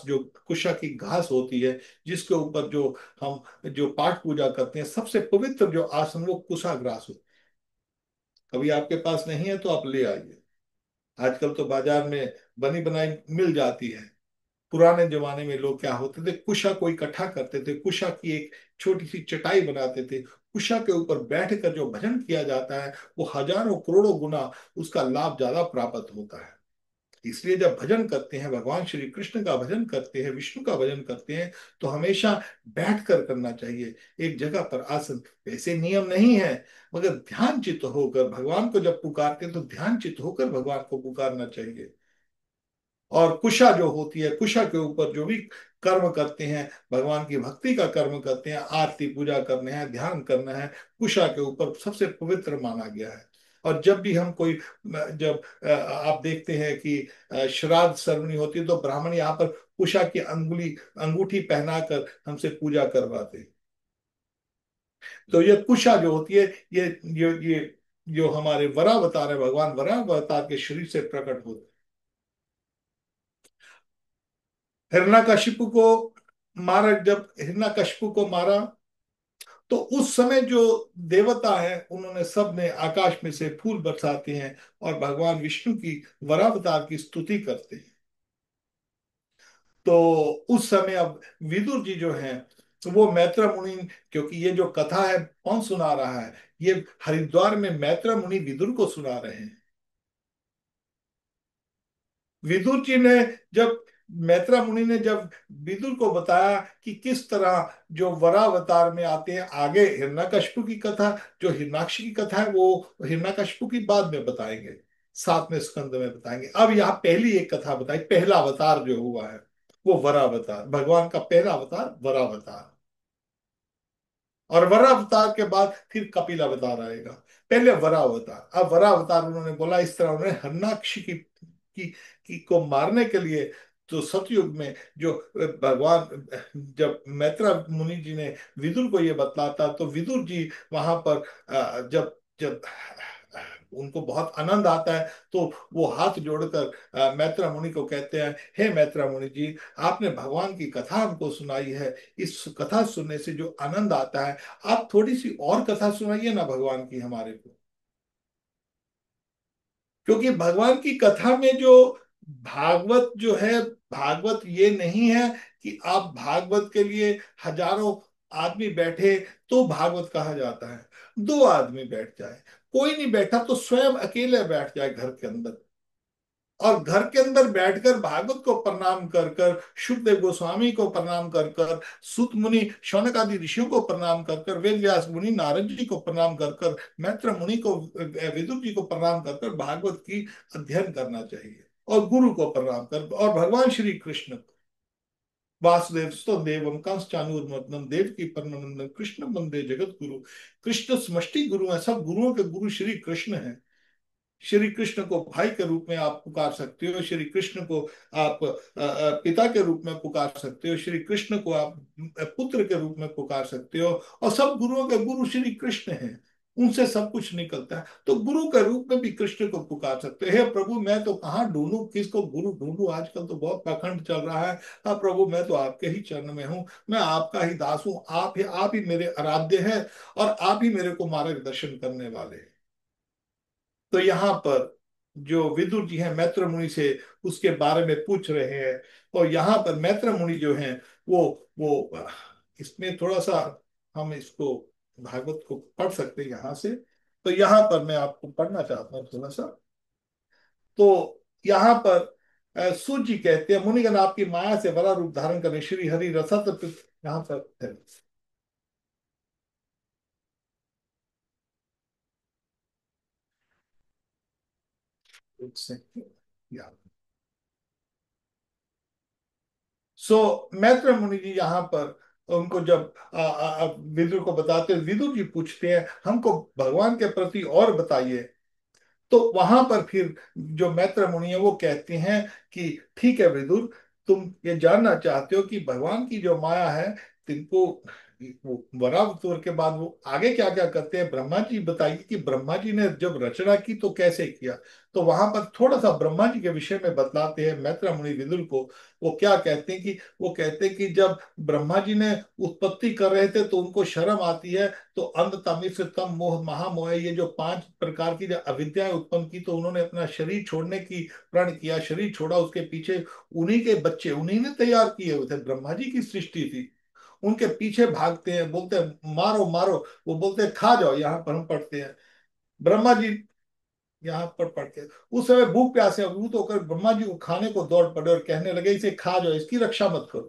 जो कुशा की घास होती है, जिसके ऊपर जो हम जो पाठ पूजा करते हैं, सबसे पवित्र जो आसन वो कुशा ग्रास होती है। कभी आपके पास नहीं है तो आप ले आइए। आजकल तो बाजार में बनी बनाई मिल जाती है। पुराने जमाने में लोग क्या होते थे, कुशा को इकट्ठा करते थे, कुशा की एक छोटी सी चटाई बनाते थे। कुशा के ऊपर बैठकर जो भजन किया जाता है वो हजारों करोड़ों गुना उसका लाभ ज्यादा प्राप्त होता है। इसलिए जब भजन करते हैं, भगवान श्री कृष्ण का भजन करते हैं, विष्णु का भजन करते हैं, तो हमेशा बैठकर करना चाहिए, एक जगह पर आसन। वैसे नियम नहीं है, मगर ध्यान चित्त होकर भगवान को जब पुकारते हैं तो ध्यान चित्त होकर भगवान को पुकारना चाहिए। और कुशा जो होती है, कुशा के ऊपर जो भी कर्म करते हैं, भगवान की भक्ति का कर्म करते हैं, आरती पूजा करने हैं, ध्यान करना है, कुशा के ऊपर सबसे पवित्र माना गया है। और जब भी हम कोई जब आप देखते हैं कि श्राद्ध सर्वनी होती है तो ब्राह्मण यहाँ पर कुशा की अंगूठी पहनाकर हमसे पूजा करवाते हैं। तो ये कुशा जो होती है, ये जो हमारे वरावतार है, भगवान वरावतार के शरीर से प्रकट होते हैं। हिरण्यकशिपु को मारा, जब हिरण्यकशिपु को मारा तो उस समय जो देवता है उन्होंने सब ने आकाश में से फूल बरसाते हैं और भगवान विष्णु की वरावतार की स्तुति करते हैं। तो उस समय अब विदुर जी जो हैं वो मैत्र मुनि, क्योंकि ये जो कथा है कौन सुना रहा है? ये हरिद्वार में मैत्र मुनि विदुर को सुना रहे हैं। विदुर जी ने जब मैत्रा मुनि ने जब विदुर को बताया कि किस तरह जो वरावतार में आते हैं, आगे हिरण्यकशिपु की कथा, जो हिरणाक्ष की कथा है वो हिरण्यकशिपु की बाद में बताएंगे, 7वें स्कंद में बताएंगे। अब यहाँ पहली एक कथा बताई, पहला अवतार जो हुआ है वो वरावतार, भगवान का पहला अवतार वरावतार। और वरा अवतार के बाद फिर कपिल अवतार आएगा। पहले वरा अवतार, अब वरा अवतार उन्होंने बोला इस तरह, उन्होंने हरणाक्षी की को मारने के लिए, तो सतयुग में जो भगवान, जब मैत्रा मुनि जी ने विदुर को ये बतलाता, तो विदुर जी वहां पर जब जब उनको बहुत आनंद आता है, तो वो हाथ जोड़कर मैत्रा मुनि को कहते हैं, हे मैत्रा मुनि जी, आपने भगवान की कथा हमको सुनाई है, इस कथा सुनने से जो आनंद आता है, आप थोड़ी सी और कथा सुनाइए ना भगवान की हमारे को। क्योंकि भगवान की कथा में जो भागवत जो है, भागवत ये नहीं है कि आप भागवत के लिए हजारों आदमी बैठे तो भागवत कहा जाता है। दो आदमी बैठ जाए, कोई नहीं बैठा तो स्वयं अकेले बैठ जाए घर के अंदर, और घर के अंदर बैठकर भागवत को प्रणाम कर कर, शुकदेव गोस्वामी को प्रणाम कर कर, सूत मुनि शौनक आदि ऋषियों को प्रणाम कर कर, वेद व्यास मुनि नारद जी को प्रणाम कर कर, मैत्र मुनि को, विदुर जी को प्रणाम कर कर भागवत की अध्ययन करना चाहिए। और गुरु को प्रणाम कर, और भगवान श्री कृष्ण, वासुदेव स्तो देवम कंस चानूरमर्दनम देव की परमानंदम कृष्ण वंदे जगत गुरु। कृष्ण समष्टि गुरु है, सब गुरुओं के गुरु श्री कृष्ण है। श्री कृष्ण को भाई के रूप में आप पुकार सकते हो, श्री कृष्ण को आप पिता के रूप में पुकार सकते हो, श्री कृष्ण को आप पुत्र के रूप में पुकार सकते हो, और सब गुरुओं के गुरु श्री कृष्ण हैं, उनसे सब कुछ निकलता है, तो गुरु के रूप में भी कृष्ण को पुकार सकते हो। हे प्रभु, मैं तो कहाँ ढूंढूं, किसको गुरु ढूंढूं, आजकल तो बहुत पाखंड चल रहा है। हाँ प्रभु, मैं तो आपके ही चरण में हूँ, मैं आपका ही दास हूँ, आप ही मेरे आराध्य है, और आप ही मेरे को मार्गदर्शन करने वाले हैं। तो यहाँ पर जो विदुर जी हैं मैत्र मुनि से उसके बारे में पूछ रहे हैं, और यहाँ पर मैत्र मुनि जो हैं वो वो इसमें थोड़ा सा हम इसको भागवत को पढ़ सकते हैं यहाँ से। तो यहाँ पर मैं आपको पढ़ना चाहता हूँ थोड़ा सा। तो यहाँ पर सूत जी कहते हैं, मुनिगण आपकी माया से बड़ा रूप धारण करने श्री हरि रसत, यहाँ पर है। एक सेकंड, या सो मैत्र मुनि जी यहाँ पर उनको जब विदुर को बताते, विदुर जी पूछते हैं हमको भगवान के प्रति और बताइए। तो वहां पर फिर जो मैत्र मुनि है वो कहते हैं कि ठीक है विदुर, तुम ये जानना चाहते हो कि भगवान की जो माया है, तिनको वो वरावतुर के बाद वो आगे क्या क्या करते हैं, ब्रह्मा जी बताइए कि ब्रह्मा जी ने जब रचना की तो कैसे किया। तो वहां पर थोड़ा सा ब्रह्मा जी के विषय में बतलाते हैं मैत्र मुनि विदुर को। वो क्या कहते हैं कि, वो कहते हैं कि जब ब्रह्मा जी ने उत्पत्ति कर रहे थे तो उनको शर्म आती है, तो अंध तमिर से तम मोह महामोह, ये जो पांच प्रकार की जो अविद्याएं उत्पन्न की, तो उन्होंने अपना शरीर छोड़ने की प्रण किया, शरीर छोड़ा, उसके पीछे उन्हीं के बच्चे उन्हीं ने तैयार किए हुए थे, ब्रह्मा जी की सृष्टि थी, उनके पीछे भागते हैं, बोलते हैं मारो मारो, वो बोलते हैं खा जाओ, यहाँ पर हम पढ़ते हैं ब्रह्मा जी यहाँ पर पढ़ के, उस समय भूख प्यास से अभिभूत होकर ब्रह्मा जी को खाने को दौड़ पड़े और कहने लगे इसे खा जाओ, इसकी रक्षा मत करो,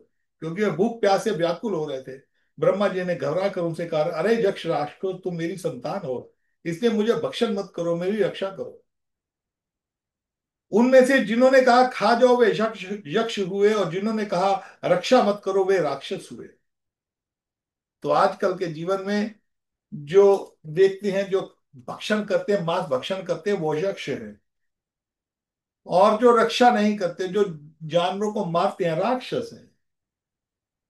क्योंकि वे भूख प्यास से व्याकुल हो रहे थे। ब्रह्मा जी ने घबरा कर उनसे कहा, अरे यक्ष राष्ट्र, तुम मेरी संतान हो, इसलिए मुझे भक्षण मत करो, मेरी रक्षा करो। उनमें से जिन्होंने कहा खा जाओ वे यक्ष यक्ष हुए, और जिन्होंने कहा रक्षा मत करो वे राक्षस हुए। तो आजकल के जीवन में जो व्यक्ति हैं जो भक्षण करते हैं, मांस भक्षण करते हैं, वो यक्ष है, और जो रक्षा नहीं करते, जो जानवरों को मारते हैं, राक्षस हैं,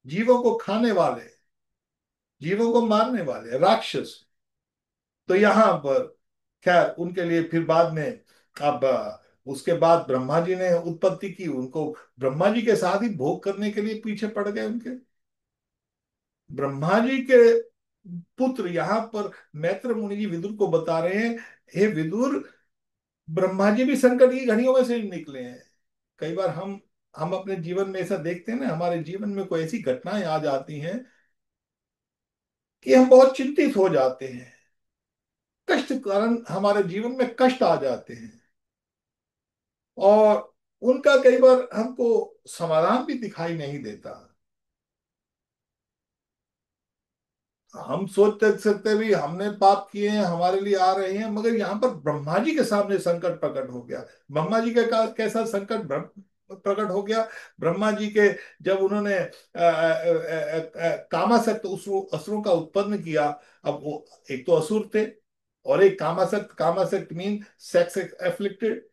जीवों को खाने वाले, जीवों को मारने वाले राक्षस। तो यहाँ पर खैर उनके लिए फिर बाद में, अब उसके बाद ब्रह्मा जी ने उत्पत्ति की, उनको ब्रह्मा जी के साथ ही भोग करने के लिए पीछे पड़ गए उनके। ब्रह्मा जी के पुत्र यहाँ पर मैत्र मुनि जी विदुर को बता रहे हैं, हे विदुर, ब्रह्मा जी भी संकट की घड़ियों में से ही निकले हैं। कई बार हम अपने जीवन में ऐसा देखते हैं ना, हमारे जीवन में कोई ऐसी घटनाएं आ जाती हैं कि हम बहुत चिंतित हो जाते हैं, कष्ट कारण हमारे जीवन में कष्ट आ जाते हैं, और उनका कई बार हमको समाधान भी दिखाई नहीं देता। हम सोच तक सकते भी हमने पाप किए हैं, हमारे लिए आ रहे हैं, मगर यहाँ पर ब्रह्मा जी के सामने संकट प्रकट हो गया। ब्रह्मा जी का कैसा संकट, प्रकट हो गया। ब्रह्मा जी के जब उन्होंने कामासक्त असुरों का उत्पन्न किया, अब वो एक तो असुर थे और एक कामासक्त, कामासक्त मीन सेक्स एफ्लिक्टेड।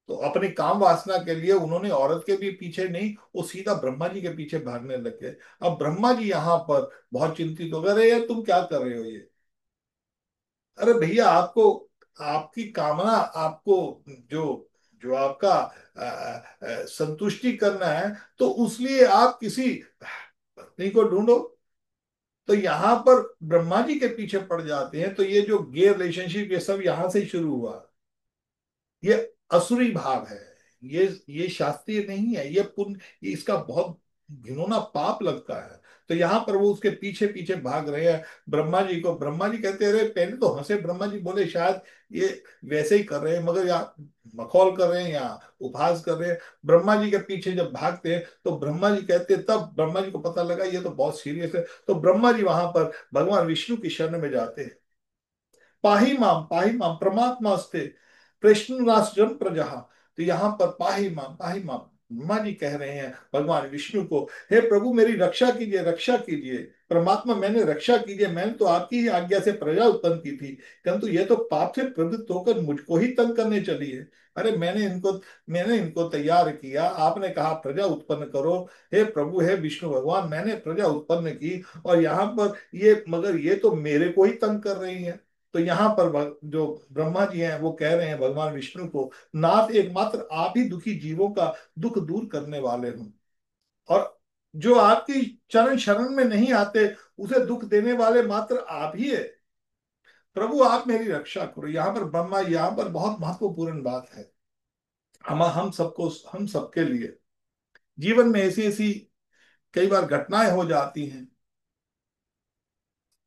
तो अपनी काम वासना के लिए उन्होंने औरत के भी पीछे नहीं, वो सीधा ब्रह्मा जी के पीछे भागने लग गए। अब ब्रह्मा जी यहाँ पर बहुत चिंतित हो गए, अरे यार तुम क्या कर रहे हो ये। अरे भैया आपको, आपकी कामना, आपको जो जो आपका संतुष्टि करना है, तो उसलिए आप किसी पत्नी को ढूंढो। तो यहाँ पर ब्रह्मा जी के पीछे पड़ जाते हैं। तो ये जो गे रिलेशनशिप ये सब यहाँ से ही शुरू हुआ। ये असुरी भाव है, ये शास्त्रीय नहीं है, ये पुण्य, ये इसका बहुत घिनौना पाप लगता है। तो यहाँ पर वो उसके पीछे पीछे भाग रहे हैं ब्रह्मा जी को। ब्रह्मा जी कहते रहे, पहले तो हंसे, ब्रह्मा जी बोले शायद ये वैसे ही कर रहे हैं, मगर या मखौल कर रहे हैं या उपहास कर रहे हैं। ब्रह्मा जी के पीछे जब भागते हैं तो ब्रह्मा जी कहते हैं, तब ब्रह्मा जी को पता लगा ये तो बहुत सीरियस है। तो ब्रह्मा जी वहां पर भगवान विष्णु की शरण में जाते हैं। पाही माम परमात्मास्ते प्रश्न राष्ट्रम प्रजा। तो यहाँ पर पाही माम ब्रह्मा जी कह रहे हैं भगवान विष्णु को, हे प्रभु मेरी रक्षा कीजिए, रक्षा कीजिए। परमात्मा मैंने रक्षा कीजिए, मैंने तो आपकी ही आज्ञा से प्रजा उत्पन्न की थी, किंतु ये तो पाप से प्रवृत्त होकर मुझको ही तंग करने चली है। अरे मैंने इनको तैयार किया, आपने कहा प्रजा उत्पन्न करो। हे प्रभु, हे विष्णु भगवान, मैंने प्रजा उत्पन्न की, और यहाँ पर ये, मगर ये तो मेरे को ही तंग कर रही है। तो यहाँ पर जो ब्रह्मा जी हैं वो कह रहे हैं भगवान विष्णु को, नाथ एकमात्र आप ही दुखी जीवों का दुख दूर करने वाले हो, और जो आपकी चरण शरण में नहीं आते उसे दुख देने वाले मात्र आप ही है। प्रभु आप मेरी रक्षा करो। यहाँ पर ब्रह्मा, यहाँ पर बहुत महत्वपूर्ण बात है, हम सबको, हम सबके लिए जीवन में ऐसी ऐसी कई बार घटनाएं हो जाती हैं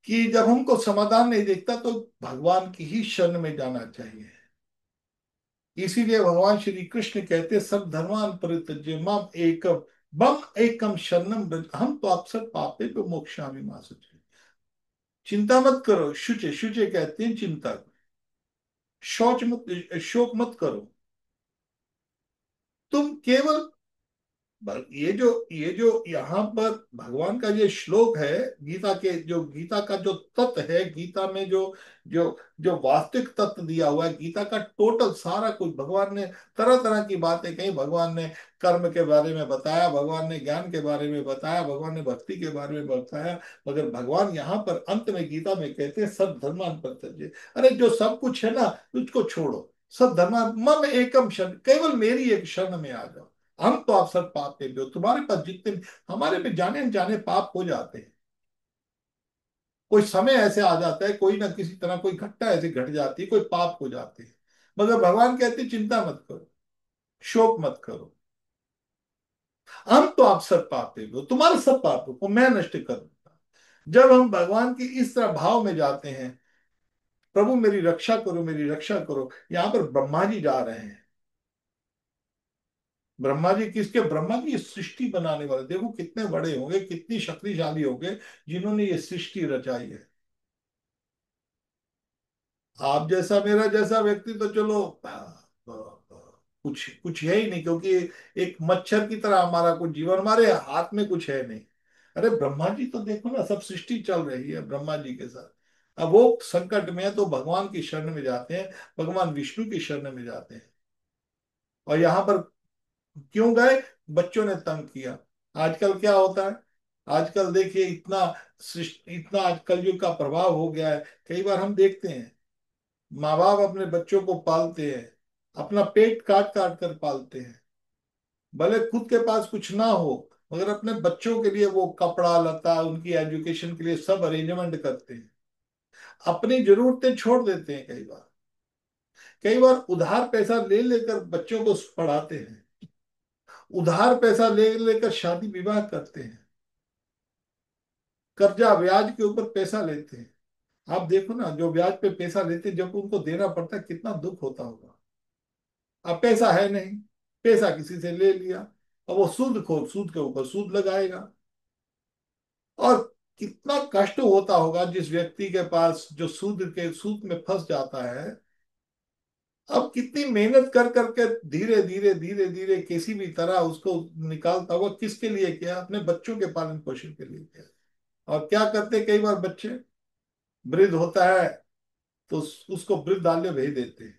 कि जब हमको समाधान नहीं देखता तो भगवान की ही शरण में जाना चाहिए। इसीलिए भगवान श्री कृष्ण कहते, सब धर्मान परित्यज्य माम एकम बम एकम शरणम ब्रज हम तो अक्सर पापे पे मोक्षामि मां सुचे। चिंता मत करो, शुचे, शुचे कहते हैं चिंता को। शौच मत, शोक मत करो, तुम केवल, ये जो यहाँ पर भगवान का ये श्लोक है, गीता के जो, गीता का जो तत्व है, गीता में जो जो जो वास्तविक तत्व दिया हुआ है, गीता का टोटल सारा कुछ भगवान ने तरह तरह की बातें कही। भगवान ने कर्म के बारे में बताया, भगवान ने ज्ञान के बारे में बताया, भगवान ने भक्ति के बारे में बताया, मगर भगवान यहाँ पर अंत में गीता में कहते हैं सब धर्मान परित्यज्य। अरे जो सब कुछ है ना उसको छोड़ो, सब धर्मान मम एकम शरण, केवल मेरी एक शरण में आ जाओ। हम तो अवसर पाप पे भी हो, तुम्हारे पास जितने हमारे में जाने अनजाने पाप हो जाते हैं। कोई समय ऐसे आ जाता है, कोई ना किसी तरह कोई घटना ऐसी घट जाती है, कोई पाप हो जाते हैं, मगर भगवान कहते हैं, चिंता मत करो, शोक मत करो, हम तो अवसर पाप पे भी हो, तुम्हारे सब पापों को मैं नष्ट करूंगा। जब हम भगवान की इस तरह भाव में जाते हैं, प्रभु मेरी रक्षा करो, मेरी रक्षा करो। यहाँ पर ब्रह्मा जी जा रहे हैं। ब्रह्मा जी किसके, ब्रह्मा जी ये सृष्टि बनाने वाले, देखो कितने बड़े होंगे, कितनी शक्तिशाली होंगे जिन्होंने ये सृष्टि रचाई है। आप जैसा मेरा जैसा व्यक्ति तो चलो कुछ कुछ है ही नहीं, क्योंकि एक मच्छर की तरह हमारा कुछ जीवन, हमारे हाथ में कुछ है नहीं। अरे ब्रह्मा जी तो देखो ना, सब सृष्टि चल रही है ब्रह्मा जी के साथ। अब वो संकट में है तो भगवान की शरण में जाते हैं, भगवान विष्णु की शरण में जाते हैं। और यहाँ पर क्यों गए, बच्चों ने तंग किया। आजकल क्या होता है, आजकल देखिए इतना इतना आज कलयुग का प्रभाव हो गया है। कई बार हम देखते हैं माँ बाप अपने बच्चों को पालते हैं, अपना पेट काट काट कर पालते हैं, भले खुद के पास कुछ ना हो, मगर अपने बच्चों के लिए वो कपड़ा लता, उनकी एजुकेशन के लिए सब अरेंजमेंट करते हैं, अपनी जरूरतें छोड़ देते हैं। कई बार उधार पैसा ले लेकर बच्चों को पढ़ाते हैं, उधार पैसा ले लेकर शादी विवाह करते हैं, कर्जा ब्याज के ऊपर पैसा लेते हैं। आप देखो ना, जो ब्याज पे पैसा लेते हैं, जब उनको देना पड़ता है कितना दुख होता होगा। अब पैसा है नहीं, पैसा किसी से ले लिया, अब वो सूद खो, सूद के ऊपर सूद लगाएगा। और कितना कष्ट होता होगा जिस व्यक्ति के पास जो सूद में फंस जाता है। अब कितनी मेहनत कर करके धीरे धीरे धीरे धीरे किसी भी तरह उसको निकालता हुआ, किसके लिए किया? अपने बच्चों के पालन पोषण के लिए किया। और क्या करते कई बार बच्चे, वृद्ध होता है तो उसको वृद्धालय भेज देते हैं।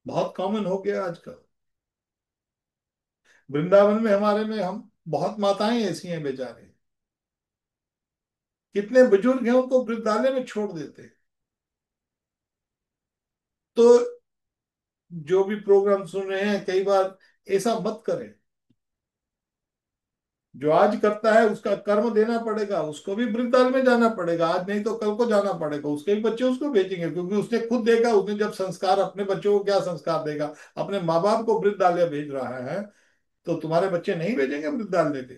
बहुत कॉमन हो गया आजकल। वृंदावन में हमारे में हम बहुत माताएं ऐसी हैं बेचारे, कितने बुजुर्ग हैं उनको वृद्धालय में छोड़ देते हैं। तो जो भी प्रोग्राम सुन रहे हैं, कई बार ऐसा मत करें। जो आज करता है उसका कर्म देना पड़ेगा, उसको भी वृद्धालय में जाना पड़ेगा, आज नहीं तो कल को जाना पड़ेगा। उसके भी बच्चे उसको भेजेंगे, क्योंकि उसने खुद देखा, उसने जब संस्कार अपने बच्चों को क्या संस्कार देगा? अपने माँ बाप को वृद्धालय भेज रहा है, तो तुम्हारे बच्चे नहीं भेजेंगे वृद्धालय पे?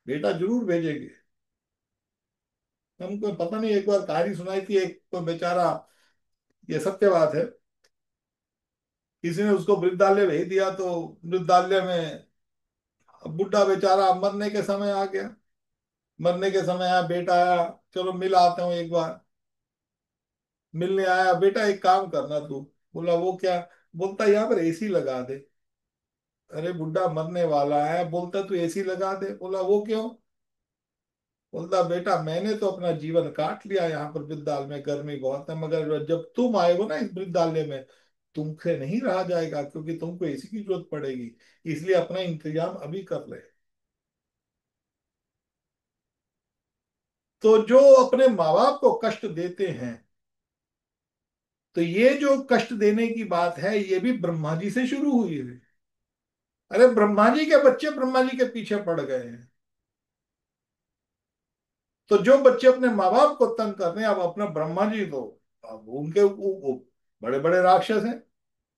बेटा जरूर भेजेंगे। हमको पता नहीं, एक बार कहानी सुनाई थी, एक तो बेचारा, ये सत्य बात है, किसी ने उसको वृद्धालय भेज दिया, तो वृद्धालय में बुढ़ा बेचारा मरने के समय आ गया। मरने के समय आया, बेटा आया, चलो मिल आता हूँ एक बार। मिलने आया, बेटा एक काम करना तू। बोला वो क्या? बोलता यहाँ पर एसी लगा दे। अरे बुढ़ा मरने वाला है, बोलता तू एसी लगा दे। बोला वो क्यों? बोलता बेटा मैंने तो अपना जीवन काट लिया यहाँ पर वृद्धालय में, गर्मी बहुत है, मगर जब तुम आए हो ना इस वृद्धालय में, तुमसे नहीं रहा जाएगा, क्योंकि तुमको एसी की जरूरत पड़ेगी, इसलिए अपना इंतजाम अभी कर ले। तो जो अपने माँ बाप को कष्ट देते हैं, तो ये जो कष्ट देने की बात है, ये भी ब्रह्मा जी से शुरू हुई है। अरे ब्रह्मा जी के बच्चे ब्रह्मा जी के पीछे पड़ गए हैं। तो जो बच्चे अपने माँ बाप को तंग कर रहे हैं, अब अपना ब्रह्मा जी तो, अब उनके वो बड़े बड़े राक्षस हैं,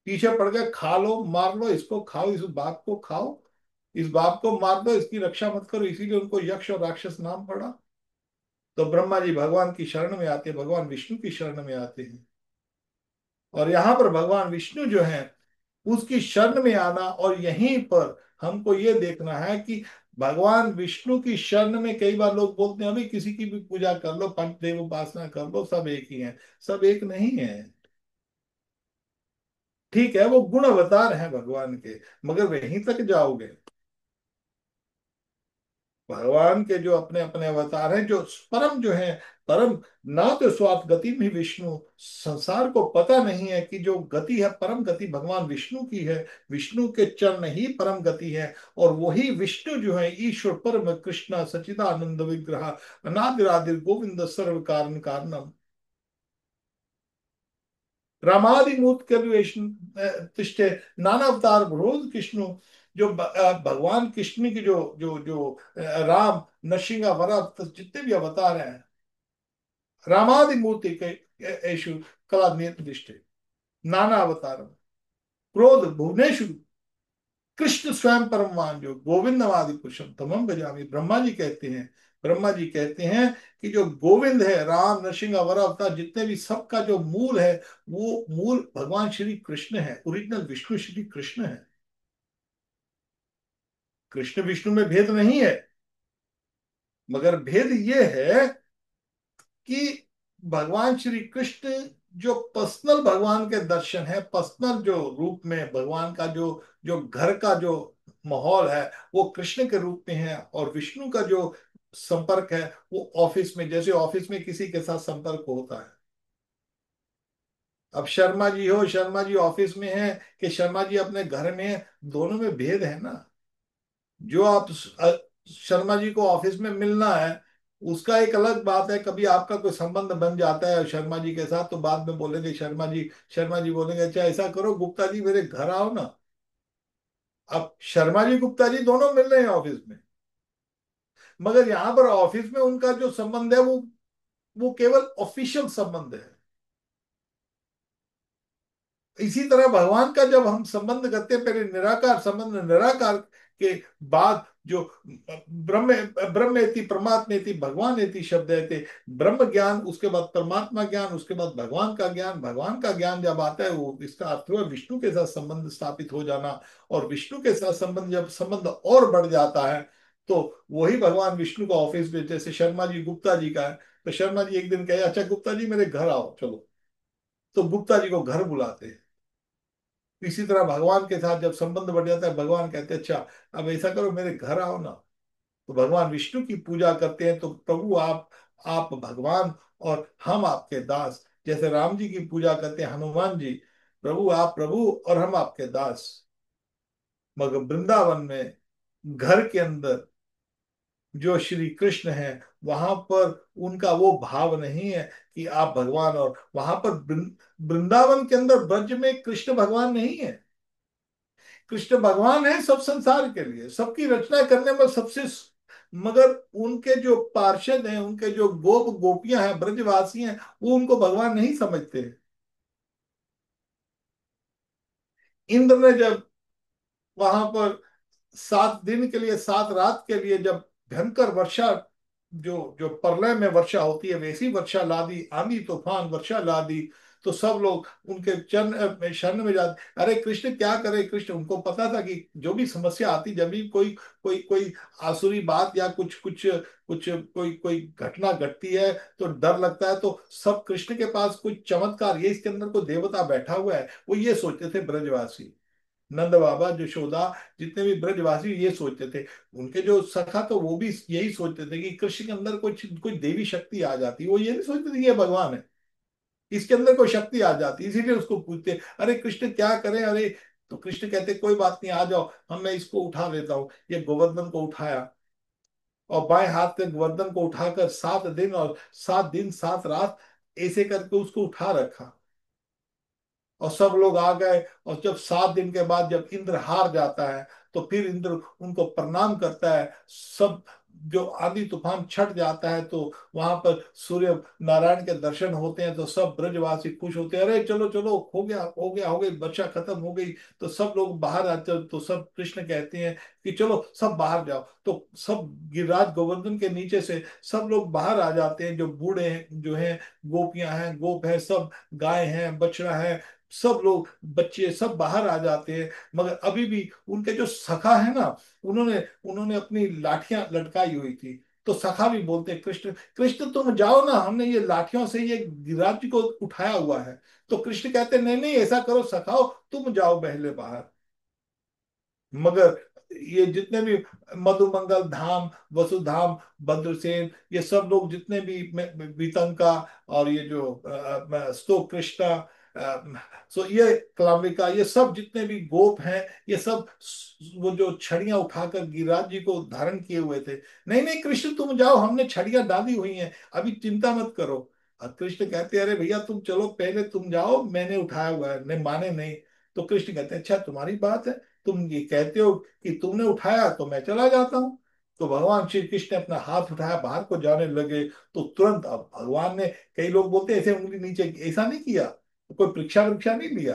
पीछे पड़ गए, खा लो मार लो इसको, खाओ इस बाप को खाओ, इस बाप को मार दो, इसकी रक्षा मत करो, इसीलिए उनको यक्ष और राक्षस नाम पड़ा। तो ब्रह्मा जी भगवान की शरण में आते हैं, भगवान विष्णु की शरण में आते हैं। और यहाँ पर भगवान विष्णु जो है, उसकी शरण में आना, और यहीं पर हमको ये देखना है कि भगवान विष्णु की शरण में, कई बार लोग बोलते हैं अभी किसी की भी पूजा कर लो, पंचदेव उपासना कर लो, सब एक ही हैं। सब एक नहीं है। ठीक है, वो गुण अवतार हैं भगवान के, मगर वहीं तक जाओगे? भगवान के जो अपने अपने अवतार हैं, जो परम जो है, परम, ना तो स्वार्थ गति में विष्णु, संसार को पता नहीं है कि जो गति है, परम गति भगवान विष्णु की है। विष्णु के चरण ही परम गति है। और वही विष्णु जो है, ईश्वर परम कृष्ण सचिदानंद विग्रह, अनादिरादिर गोविंद सर्व कारण कारणम, रामादि मूर्त तिष्ठे नाना अवतार विरोध कृष्णु। जो भगवान कृष्ण की राम, नरसिंह वराह जितने भी अवतार हैं, रामादि मूर्ति के येषु कला निर्दिष्टे नाना अवतार, क्रोध भुवनेशु, कृष्ण स्वयं परमवान जो गोविंदवादि पुरुषम तमम भजामि। ब्रह्मा जी कहते हैं, ब्रह्मा जी कहते हैं कि जो गोविंद है, राम नरसिंह वरा अवतार जितने भी, सबका जो मूल है, वो मूल भगवान श्री कृष्ण है। ओरिजिनल विष्णु श्री कृष्ण है। कृष्ण विष्णु में भेद नहीं है, मगर भेद ये है कि भगवान श्री कृष्ण, जो पर्सनल भगवान के दर्शन है, पर्सनल जो रूप में भगवान का जो जो घर का जो माहौल है, वो कृष्ण के रूप में है। और विष्णु का जो संपर्क है, वो ऑफिस में, जैसे ऑफिस में किसी के साथ संपर्क होता है। अब शर्मा जी हो, शर्मा जी ऑफिस में है कि शर्मा जी अपने घर में है, दोनों में भेद है ना। जो आप शर्मा जी को ऑफिस में मिलना है, उसका एक अलग बात है। कभी आपका कोई संबंध बन जाता है शर्मा जी के साथ, तो बाद में बोलेंगे शर्मा जी बोलेंगे अच्छा ऐसा करो गुप्ता जी मेरे घर आओ ना। अब शर्मा जी गुप्ता जी दोनों मिल रहे हैं ऑफिस में, मगर यहाँ पर ऑफिस में उनका जो संबंध है, वो केवल ऑफिशियल संबंध है। इसी तरह भगवान का जब हम संबंध करते हैं, पहले निराकार संबंध, निराकार के बाद जो ब्रह्म, ब्रह्मेति परमात्मेति भगवानेति शब्द है, ब्रह्म ज्ञान, उसके बाद परमात्मा ज्ञान, उसके बाद भगवान का ज्ञान। भगवान का ज्ञान जब आता है, वो इसका अर्थ हुआ विष्णु के साथ संबंध स्थापित हो जाना। और विष्णु के साथ संबंध, जब संबंध और बढ़ जाता है, तो वही भगवान विष्णु का ऑफिस में, जैसे शर्मा जी गुप्ता जी का है, तो शर्मा जी एक दिन कहे अच्छा गुप्ता जी मेरे घर आओ चलो, तो गुप्ता जी को घर बुलाते हैं। इसी तरह भगवान के साथ जब संबंध बढ़ जाता है, भगवान कहते हैं अच्छा अब ऐसा करो मेरे घर आओ ना। तो भगवान विष्णु की पूजा करते हैं, तो प्रभु आप भगवान और हम आपके दास। जैसे राम जी की पूजा करते हैं हनुमान जी, प्रभु आप प्रभु और हम आपके दास। मगर वृंदावन में घर के अंदर जो श्री कृष्ण है, वहां पर उनका वो भाव नहीं है कि आप भगवान। और वहां पर वृंदावन के अंदर ब्रज में कृष्ण भगवान नहीं है। कृष्ण भगवान है सब संसार के लिए, सबकी रचना करने में सबसे। मगर उनके जो पार्षद हैं, उनके जो गोपियां हैं, ब्रजवासी हैं, वो उनको भगवान नहीं समझते। इंद्र ने जब वहां पर 7 दिन के लिए, 7 रात के लिए जब भयंकर वर्षा, जो जो प्रलय में वर्षा होती है वैसी वर्षा ला दी, आंधी तूफान वर्षा ला दी, तो सब लोग उनके चरण में शरण में जाते, अरे कृष्ण क्या करे। कृष्ण, उनको पता था कि जो भी समस्या आती, जब भी कोई कोई कोई आसुरी बात या कुछ कुछ कुछ कोई कोई घटना घटती है तो डर लगता है, तो सब कृष्ण के पास कुछ चमत्कार, ये इसके अंदर कोई देवता बैठा हुआ है, वो ये सोचते थे ब्रजवासी। नंद बाबा, यशोदा, जितने भी ब्रजवासी ये सोचते थे। उनके जो सखा तो वो भी यही सोचते थे कि कृष्ण के अंदर कुछ कुछ देवी शक्ति आ जाती, वो ये नहीं सोचते थे कि ये भगवान है, इसके अंदर कोई शक्ति आ जाती, इसीलिए उसको पूछते अरे कृष्ण क्या करें। अरे तो कृष्ण कहते कोई बात नहीं, आ जाओ, हम मैं इसको उठा लेता हूँ। ये गोवर्धन को उठाया और बाएं हाथ से गोवर्धन को उठाकर 7 दिन और 7 दिन 7 रात ऐसे करके उसको उठा रखा। और सब लोग आ गए, और जब 7 दिन के बाद जब इंद्र हार जाता है, तो फिर इंद्र उनको प्रणाम करता है। सब जो आंधी तूफान छट जाता है, तो वहां पर सूर्य नारायण के दर्शन होते हैं, तो सब ब्रजवासी खुश होते हैं, अरे चलो चलो, हो गया हो गया, हो गई वर्षा खत्म हो गई। तो सब लोग बाहर आते हैं, तो सब कृष्ण कहते हैं कि चलो सब बाहर जाओ। तो सब गिरिराज गोवर्धन के नीचे से सब लोग बाहर आ जाते हैं, जो बूढ़े हैं, जो हैं, गोपियां हैं, गोप है, सब गाय हैं, बछड़ा है, सब लोग, बच्चे सब बाहर आ जाते हैं। मगर अभी भी उनके जो सखा है ना, उन्होंने उन्होंने अपनी लाठियां लटकाई हुई थी। तो सखा भी बोलते हैं कृष्ण, कृष्ण तुम जाओ ना, हमने ये लाठियों से ये गिरिराज को उठाया हुआ है। तो कृष्ण कहते हैं, नहीं नहीं, ऐसा करो सखाओ, तुम जाओ पहले बाहर। मगर ये जितने भी मधुमंगल धाम, वसुधाम, भद्रसेन, ये सब लोग जितने भी वितंका, और ये जो स्तोक कृष्णा, सो ये क्लामिका, ये सब जितने भी गोप हैं, ये सब वो जो छड़ियां उठाकर गिरिराज जी को धारण किए हुए थे, नहीं नहीं कृष्ण तुम जाओ, हमने छड़ियां डाली हुई हैं, अभी चिंता मत करो। और कृष्ण कहते हैं, अरे भैया तुम चलो पहले, तुम जाओ, मैंने उठाया हुआ है। नहीं माने नहीं। तो कृष्ण कहते हैं, अच्छा तुम्हारी बात है, तुम ये कहते हो कि तुमने उठाया, तो मैं चला जाता हूँ। तो भगवान श्री कृष्ण ने अपना हाथ उठाया, बाहर को जाने लगे। तो तुरंत, अब भगवान ने, कई लोग बोलते हैं ऐसे उंगली नीचे, ऐसा नहीं किया, कोई परीक्षा परीक्षा नहीं लिया।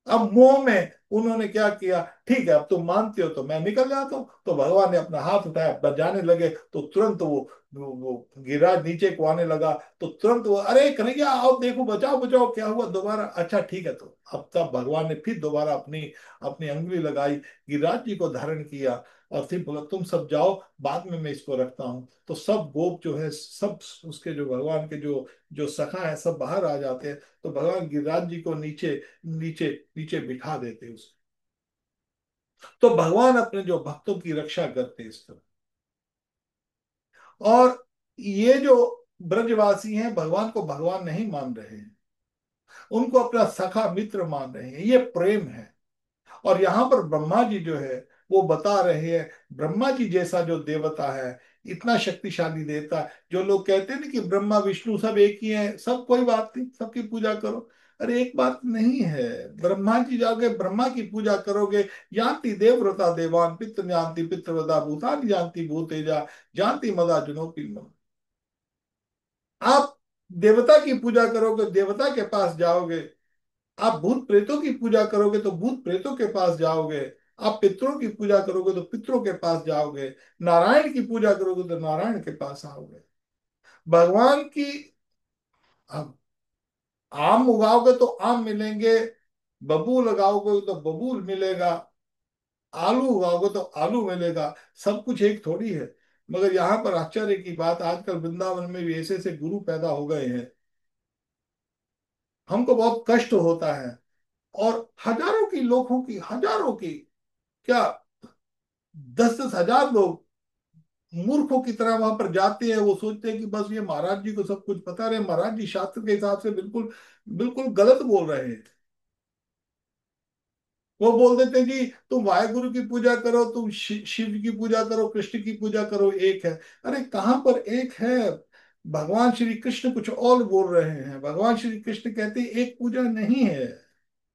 अब मोह में उन्होंने क्या किया, ठीक है अब तुम मानते हो तो मैं निकल जाता हूँ। तो भगवान ने अपना हाथ उठाया, बजाने लगे, तो तुरंत वो गिरिराज नीचे को आने लगा। तो तुरंत वो, अरे कन्हैया आओ देखो, बचाओ बचाओ, क्या हुआ दोबारा, अच्छा ठीक है। तो अब तब भगवान ने फिर दोबारा अपनी अपनी अंगुली लगाई, गिरिराज जी को धारण किया, और फिर बोला तुम सब जाओ, बाद में मैं इसको रखता हूँ। तो सब गोप जो है, सब उसके जो भगवान के जो जो सखा है, सब बाहर आ जाते हैं। तो भगवान गिरिराज जी को नीचे नीचे नीचे बिठा देते उसे। तो भगवान अपने जो भक्तों की रक्षा करते इस तरह। और ये जो ब्रजवासी हैं, भगवान को भगवान नहीं मान रहे हैं, उनको अपना सखा मित्र मान रहे हैं, ये प्रेम है। और यहाँ पर ब्रह्मा जी जो है, वो बता रहे हैं, ब्रह्मा जी जैसा जो देवता है, इतना शक्तिशाली देवता, जो लोग कहते हैं ना कि ब्रह्मा विष्णु सब एक ही हैं, सब कोई बात नहीं, सबकी पूजा करो। अरे एक बात नहीं है, ब्रह्मा जी जाओगे, ब्रह्मा की पूजा करोगे, यान्ति देवव्रता देवान, पितृ यान्ति पितृव्रता भूतानि यान्ति भूतेजा, जानती मदा जुनोपि मम। आप देवता की पूजा करोगे, देवता के पास जाओगे। आप भूत प्रेतों की पूजा करोगे, तो भूत प्रेतों के पास जाओगे। आप पितरों की पूजा करोगे, तो पितरों के पास जाओगे। नारायण की पूजा करोगे, तो नारायण के पास आओगे। भगवान की, अब आम उगाओगे तो आम मिलेंगे, बबूल लगाओगे तो बबूल मिलेगा, आलू उगाओगे तो आलू मिलेगा। सब कुछ एक थोड़ी है। मगर यहाँ पर आश्चर्य की बात, आजकल वृंदावन में भी ऐसे ऐसे गुरु पैदा हो गए हैं, हमको बहुत कष्ट होता है। और हजारों की लोगों की, हजारों की, क्या 10-10 हजार लोग मूर्खों की तरह वहां पर जाते हैं। वो सोचते हैं कि बस ये महाराज जी को सब कुछ पता रहे। महाराज जी शास्त्र के हिसाब से बिल्कुल बिल्कुल गलत बोल रहे हैं। वो बोल देते हैं जी तुम वाहेगुरु की पूजा करो, तुम शिव की पूजा करो, कृष्ण की पूजा करो, एक है। अरे कहां पर एक है? भगवान श्री कृष्ण कुछ और बोल रहे हैं। भगवान श्री कृष्ण कहते हैं एक पूजा नहीं है।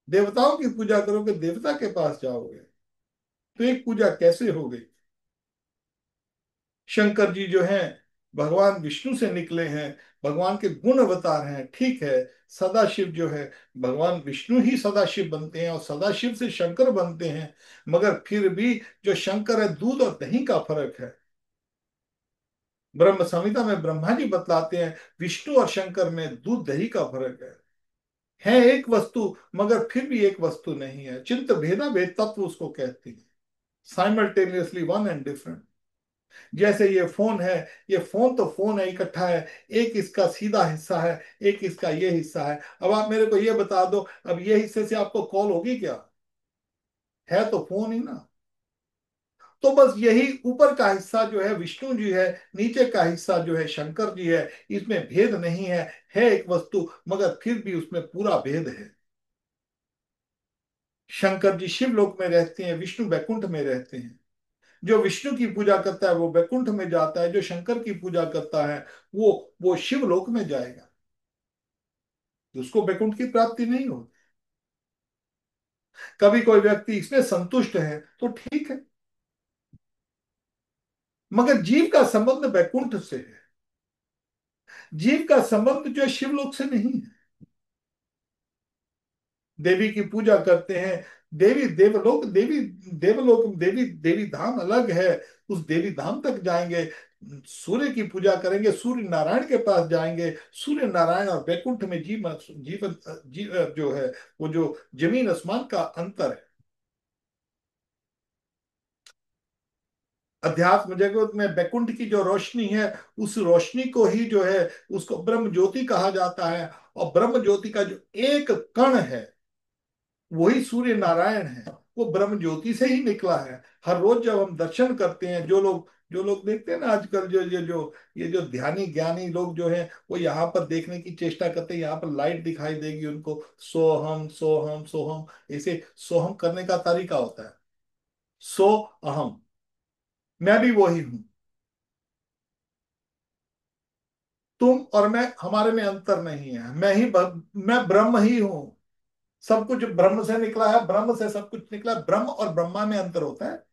देवताओं की पूजा करोगे, देवता के पास जाओगे, तो एक पूजा कैसे हो गई? शंकर जी जो हैं भगवान विष्णु से निकले हैं, भगवान के गुण अवतार हैं, ठीक है। सदाशिव जो है, भगवान विष्णु ही सदाशिव बनते हैं और सदाशिव से शंकर बनते हैं। मगर फिर भी जो शंकर है, दूध और दही का फर्क है। ब्रह्म संहिता में ब्रह्मा जी बतलाते हैं विष्णु और शंकर में दूध दही का फर्क है एक वस्तु, मगर फिर भी एक वस्तु नहीं है। चिंत भेदा भेद तत्व उसको कहते हैं। Simultaneously one and different. जैसे ये फोन है, ये फोन तो फोन है, इकट्ठा है। एक इसका सीधा हिस्सा है, एक इसका ये हिस्सा है। अब आप मेरे को ये बता दो, अब ये हिस्से से आपको कॉल होगी क्या? है तो फोन ही ना। तो बस यही ऊपर का हिस्सा जो है विष्णु जी है, नीचे का हिस्सा जो है शंकर जी है। इसमें भेद नहीं है एक वस्तु, मगर फिर भी उसमें पूरा भेद है। शंकर जी शिवलोक में रहते हैं, विष्णु बैकुंठ में रहते हैं। जो विष्णु की पूजा करता है वो बैकुंठ में जाता है, जो शंकर की पूजा करता है वो शिवलोक में जाएगा। तो उसको बैकुंठ की प्राप्ति नहीं होती। कभी कोई व्यक्ति इसमें संतुष्ट है तो ठीक है, मगर जीव का संबंध बैकुंठ से है। जीव का संबंध जो है शिवलोक से नहीं है। देवी की पूजा करते हैं, देवी देवलोक, देवी देवलोक, देवी देवी धाम अलग है। उस देवी धाम तक जाएंगे, सूर्य की पूजा करेंगे, सूर्य नारायण के पास जाएंगे। सूर्य नारायण और वैकुंठ में जीवन जो है, वो जो जमीन आसमान का अंतर है। अध्यात्म जगत में वैकुंठ की जो रोशनी है, उस रोशनी को ही जो है उसको ब्रह्म ज्योति कहा जाता है। और ब्रह्म ज्योति का जो एक कण है वही सूर्य नारायण है। वो ब्रह्म ज्योति से ही निकला है। हर रोज जब हम दर्शन करते हैं, जो लोग देखते हैं ना आजकल, जो ध्यानी ज्ञानी लोग जो हैं, वो यहाँ पर देखने की चेष्टा करते हैं, यहाँ पर लाइट दिखाई देगी उनको, सोहम सोहम सोहम। ऐसे सोहम करने का तरीका होता है, सो अहम, मैं भी वही हूं। तुम और मैं, हमारे में अंतर नहीं है। मैं ब्रह्म ही हूं। सब कुछ ब्रह्म से निकला है, ब्रह्म से सब कुछ निकला है। ब्रह्म और ब्रह्मा में अंतर होता है।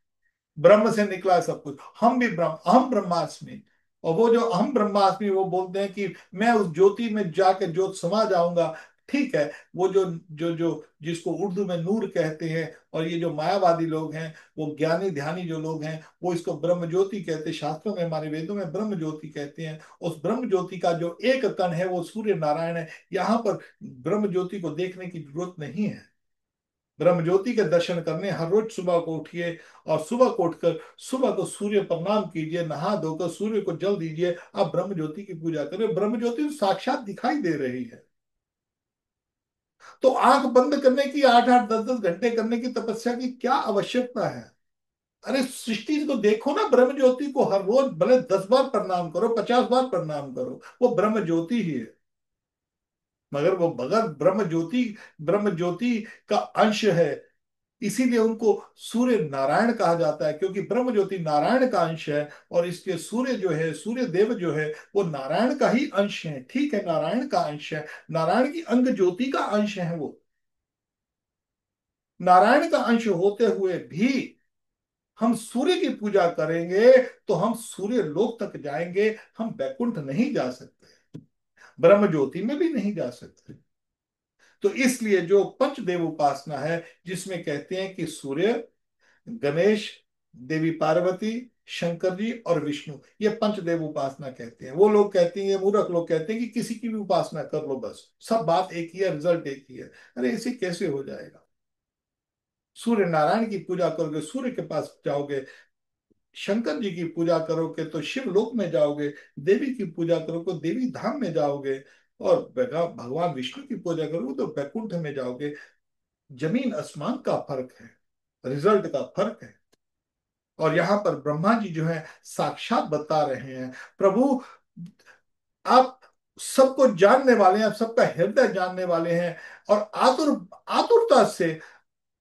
ब्रह्म से निकला है सब कुछ। हम भी ब्रह्म, अहम ब्रह्मास्मि। और वो जो अहम ब्रह्मास्मि, वो बोलते हैं कि मैं उस ज्योति में जाके ज्योत समा जाऊंगा। ठीक है। वो जो जो जो जिसको उर्दू में नूर कहते हैं, और ये जो मायावादी लोग हैं, वो ज्ञानी ध्यानी जो लोग हैं, वो इसको ब्रह्म ज्योति कहते हैं। शास्त्रों में, हमारे वेदों में ब्रह्म ज्योति कहते हैं। उस ब्रह्म ज्योति का जो एक कण है वो सूर्य नारायण है। यहाँ पर ब्रह्म ज्योति को देखने की जरूरत नहीं है। ब्रह्म ज्योति के दर्शन करने हर रोज सुबह को उठिए, और सुबह को उठकर सुबह को सूर्य प्रणाम कीजिए, नहा धोकर सूर्य को जल दीजिए, आप ब्रह्म ज्योति की पूजा करें। ब्रह्म ज्योति तो साक्षात दिखाई दे रही है। तो आंख बंद करने की, 8-8 10-10 घंटे करने की तपस्या की क्या आवश्यकता है? अरे सृष्टि को देखो ना, ब्रह्म ज्योति को हर रोज भले 10 बार प्रणाम करो, 50 बार प्रणाम करो, वो ब्रह्म ज्योति ही है। मगर वो बगैर ब्रह्म ज्योति का अंश है। इसीलिए उनको सूर्य नारायण कहा जाता है, क्योंकि ब्रह्म ज्योति नारायण का अंश है। और इसके सूर्य जो है, सूर्य देव जो है, वो नारायण का ही अंश है। ठीक है, नारायण का अंश है, नारायण की अंग ज्योति का अंश है वो। नारायण का अंश होते हुए भी हम सूर्य की पूजा करेंगे तो हम सूर्य लोक तक जाएंगे। हम बैकुंठ नहीं जा सकते, ब्रह्म ज्योति में भी नहीं जा सकते। तो इसलिए जो पंचदेव उपासना है, जिसमें कहते हैं कि सूर्य, गणेश, देवी पार्वती, शंकर जी और विष्णु, ये पंचदेव उपासना कहते हैं। वो लोग कहते हैं, ये मूर्ख लोग कहते हैं कि किसी की भी उपासना कर लो, बस सब बात एक ही है, रिजल्ट एक ही है। अरे ऐसे कैसे हो जाएगा? सूर्य नारायण की पूजा करोगे, सूर्य के पास जाओगे। शंकर जी की पूजा करोगे तो शिवलोक में जाओगे। देवी की पूजा करोगे देवी धाम में जाओगे। और भगवान विष्णु की पूजा करोगे तो बैकुंठ में जाओगे। जमीन आसमान का फर्क है, रिजल्ट का फर्क है। और यहाँ पर ब्रह्मा जी जो है साक्षात बता रहे हैं, प्रभु आप सबको जानने वाले हैं, आप सबका हृदय जानने वाले हैं, और आतुरता से